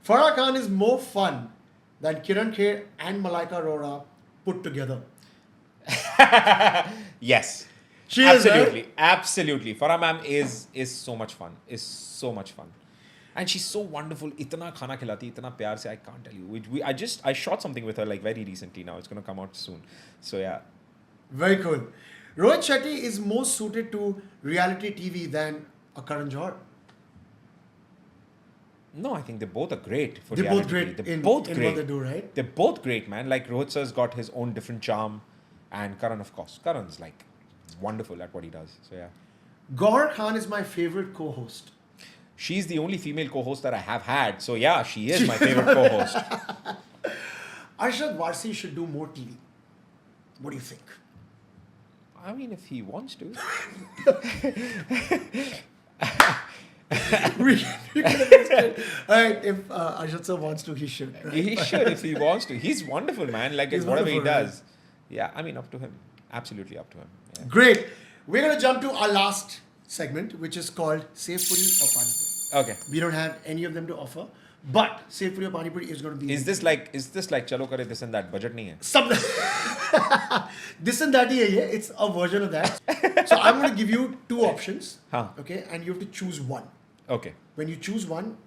Speaker 2: Farah Khan is more fun than Kiran Kher and Malaika Arora put together.
Speaker 1: Yes.
Speaker 2: She is,
Speaker 1: absolutely,
Speaker 2: right?
Speaker 1: absolutely. Farah ma'am is so much fun. Is so much fun, and she's so wonderful. Itna khana khilati, itna pyar se. I can't tell you. I shot something with her like very recently. Now it's gonna come out soon. So yeah.
Speaker 2: Very cool. Rohit Shetty is more suited to reality TV than a Karan Johar.
Speaker 1: No, I think they both are great for
Speaker 2: They're
Speaker 1: reality
Speaker 2: both great
Speaker 1: TV. They're
Speaker 2: in
Speaker 1: both
Speaker 2: what
Speaker 1: great.
Speaker 2: they do, right?
Speaker 1: They're both great, man. Like Rohit sir's got his own different charm, and Karan, of course. Karan's like wonderful at what he does. So yeah.
Speaker 2: Gauhar Khan is my favorite co-host.
Speaker 1: She's the only female co-host that I have had. So yeah, she is my favorite co-host.
Speaker 2: Arshad Varsi should do more TV. What do you think?
Speaker 1: I mean, if he wants to.
Speaker 2: we can understand. Alright, if Arshad sir wants to, he should. Right?
Speaker 1: He should if he wants to. He's wonderful, man. Like,
Speaker 2: He's
Speaker 1: whatever he
Speaker 2: wonderful,
Speaker 1: does. Yeah, I mean, up to him. Absolutely up to him. Yeah.
Speaker 2: Great. We're going to jump to our last segment, which is called Save Puri or Pani Puri.
Speaker 1: Okay.
Speaker 2: We don't have any of them to offer, but Save Puri or Pani Puri is going to be...
Speaker 1: Is this like chalo kare this and that? Budget nahi hai.
Speaker 2: This and that, yeah, it's a version of that. So I'm going to give you two options,
Speaker 1: Huh.
Speaker 2: okay, and you have to choose one.
Speaker 1: Okay.
Speaker 2: When you choose one,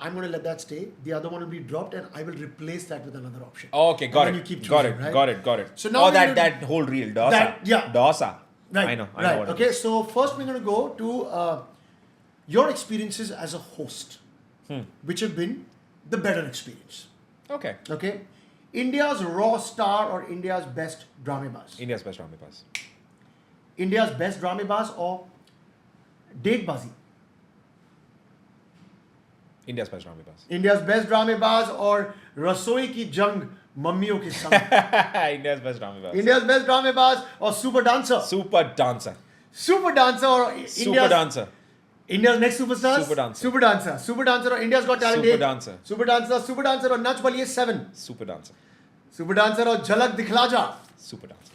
Speaker 2: I'm going to let that stay. The other one will be dropped, and I will replace that with another option.
Speaker 1: Okay, got
Speaker 2: And
Speaker 1: it.
Speaker 2: then you keep
Speaker 1: got
Speaker 2: choosing,
Speaker 1: it.
Speaker 2: right?
Speaker 1: Got it.
Speaker 2: So now we're
Speaker 1: that
Speaker 2: gonna-
Speaker 1: that whole reel, dosa.
Speaker 2: That- yeah.
Speaker 1: Dosa.
Speaker 2: Right.
Speaker 1: I know
Speaker 2: Right.
Speaker 1: what it
Speaker 2: Okay.
Speaker 1: is.
Speaker 2: So first, we're going to go to your experiences as a host, which have been the better experience.
Speaker 1: Okay.
Speaker 2: Okay. India's raw star or India's best dramebaz?
Speaker 1: India's best Ramibas.
Speaker 2: India's best dramebaz or datebazi?
Speaker 1: India's best Ramibas.
Speaker 2: India's best dramebaz or rasoi ki jang mummiyon ke samay?
Speaker 1: India's best Ramibas.
Speaker 2: India's best dramebaz or super dancer?
Speaker 1: Super dancer.
Speaker 2: Super dancer or
Speaker 1: Super
Speaker 2: India's
Speaker 1: dancer.
Speaker 2: India's next superstars?
Speaker 1: Super dancer.
Speaker 2: Super dancer. Super dancer or India's Got Talent
Speaker 1: Super
Speaker 2: 8?
Speaker 1: dancer.
Speaker 2: Super dancer. Super dancer or Nach Baliye 7?
Speaker 1: Super dancer.
Speaker 2: Super dancer or Jhalak Dikhla Ja?
Speaker 1: Super dancer.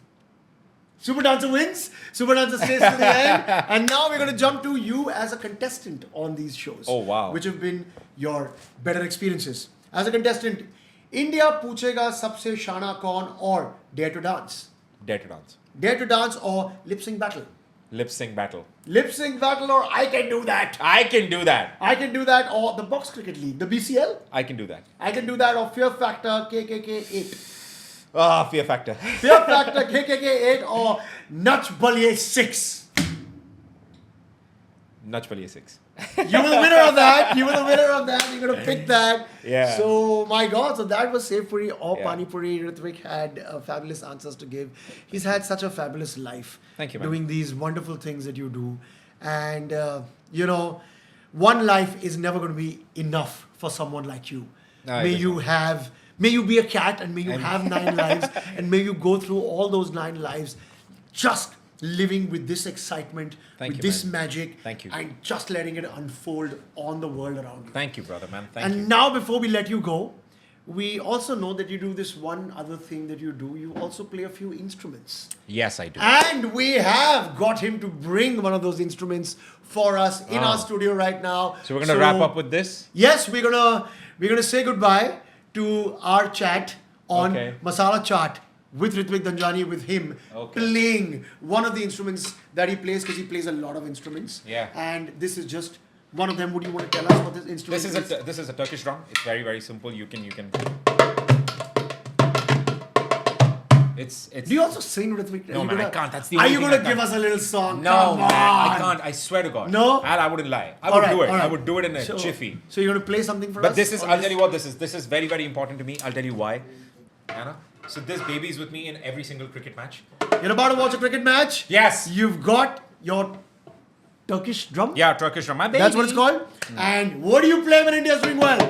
Speaker 2: Super dancer wins. Super dancer stays to the end. And now we're going to jump to you as a contestant on these shows.
Speaker 1: Oh, wow.
Speaker 2: Which have been your better experiences. As a contestant, India Poochega Sabse Shana Kaun or Dare to Dance?
Speaker 1: Dare to dance.
Speaker 2: Dare to Dance or Lip Sync Battle?
Speaker 1: Lip sync battle.
Speaker 2: Lip Sync Battle or I Can Do That?
Speaker 1: I can do that.
Speaker 2: I Can Do That or the Box Cricket League, the BCL?
Speaker 1: I can do that.
Speaker 2: I Can Do That or Fear Factor KKK 8?
Speaker 1: Fear factor.
Speaker 2: Fear Factor KKK 8 or Nach Baliye 6?
Speaker 1: Nach Baliye 6.
Speaker 2: You were the winner of that. You were the winner of that. You're going to pick that.
Speaker 1: Yeah.
Speaker 2: So, my God. So, that was Save Puri or
Speaker 1: Yeah.
Speaker 2: Pani Puri. Rithvik had fabulous answers to give. He's had such a fabulous life.
Speaker 1: Thank you, man.
Speaker 2: Doing these wonderful things that you do. And, one life is never going to be enough for someone like you.
Speaker 1: No, it
Speaker 2: may
Speaker 1: does
Speaker 2: you have, may you be a cat and may you have 9 lives and may you go through all those 9 lives just living with this excitement,
Speaker 1: Thank
Speaker 2: with
Speaker 1: you,
Speaker 2: this
Speaker 1: man.
Speaker 2: magic,
Speaker 1: Thank you.
Speaker 2: and just letting it unfold on the world around you.
Speaker 1: Thank you, brother, man. Thank
Speaker 2: And
Speaker 1: you.
Speaker 2: now, before we let you go, we also know that you do this one other thing that you do. You also play a few instruments.
Speaker 1: Yes, I do.
Speaker 2: And we have got him to bring one of those instruments for us in our studio right now.
Speaker 1: So we're gonna wrap up with this.
Speaker 2: Yes, we're gonna say goodbye to our chat on
Speaker 1: Okay.
Speaker 2: Masala Chart with Rithvik Dhanjani, with him playing one of the instruments that he plays, because he plays a lot of instruments.
Speaker 1: Yeah.
Speaker 2: And this is just one of them. Would you want to tell us what this instrument is?
Speaker 1: This is a Turkish drum. It's very, very simple. You can. It's.
Speaker 2: Do you also sing, Rithvik?
Speaker 1: No, man, I can't. That's the
Speaker 2: Are
Speaker 1: only
Speaker 2: you
Speaker 1: thing
Speaker 2: going
Speaker 1: I
Speaker 2: to give
Speaker 1: can't.
Speaker 2: us a little song?
Speaker 1: No,
Speaker 2: Come
Speaker 1: man, I
Speaker 2: on.
Speaker 1: can't. I swear to God.
Speaker 2: No?
Speaker 1: And I wouldn't lie. I
Speaker 2: All
Speaker 1: would
Speaker 2: right,
Speaker 1: do it.
Speaker 2: all right.
Speaker 1: I would do it in a
Speaker 2: So-
Speaker 1: jiffy.
Speaker 2: So you're going to play something for us?
Speaker 1: But this is.
Speaker 2: on
Speaker 1: I'll tell you what. This is very, very important to me. I'll tell you why. Anna. So this baby is with me in every single cricket match.
Speaker 2: You're about to watch a cricket match?
Speaker 1: Yes.
Speaker 2: You've got your Turkish drum?
Speaker 1: Yeah, Turkish drum. My baby.
Speaker 2: That's what it's called? And what do you play when India's doing well?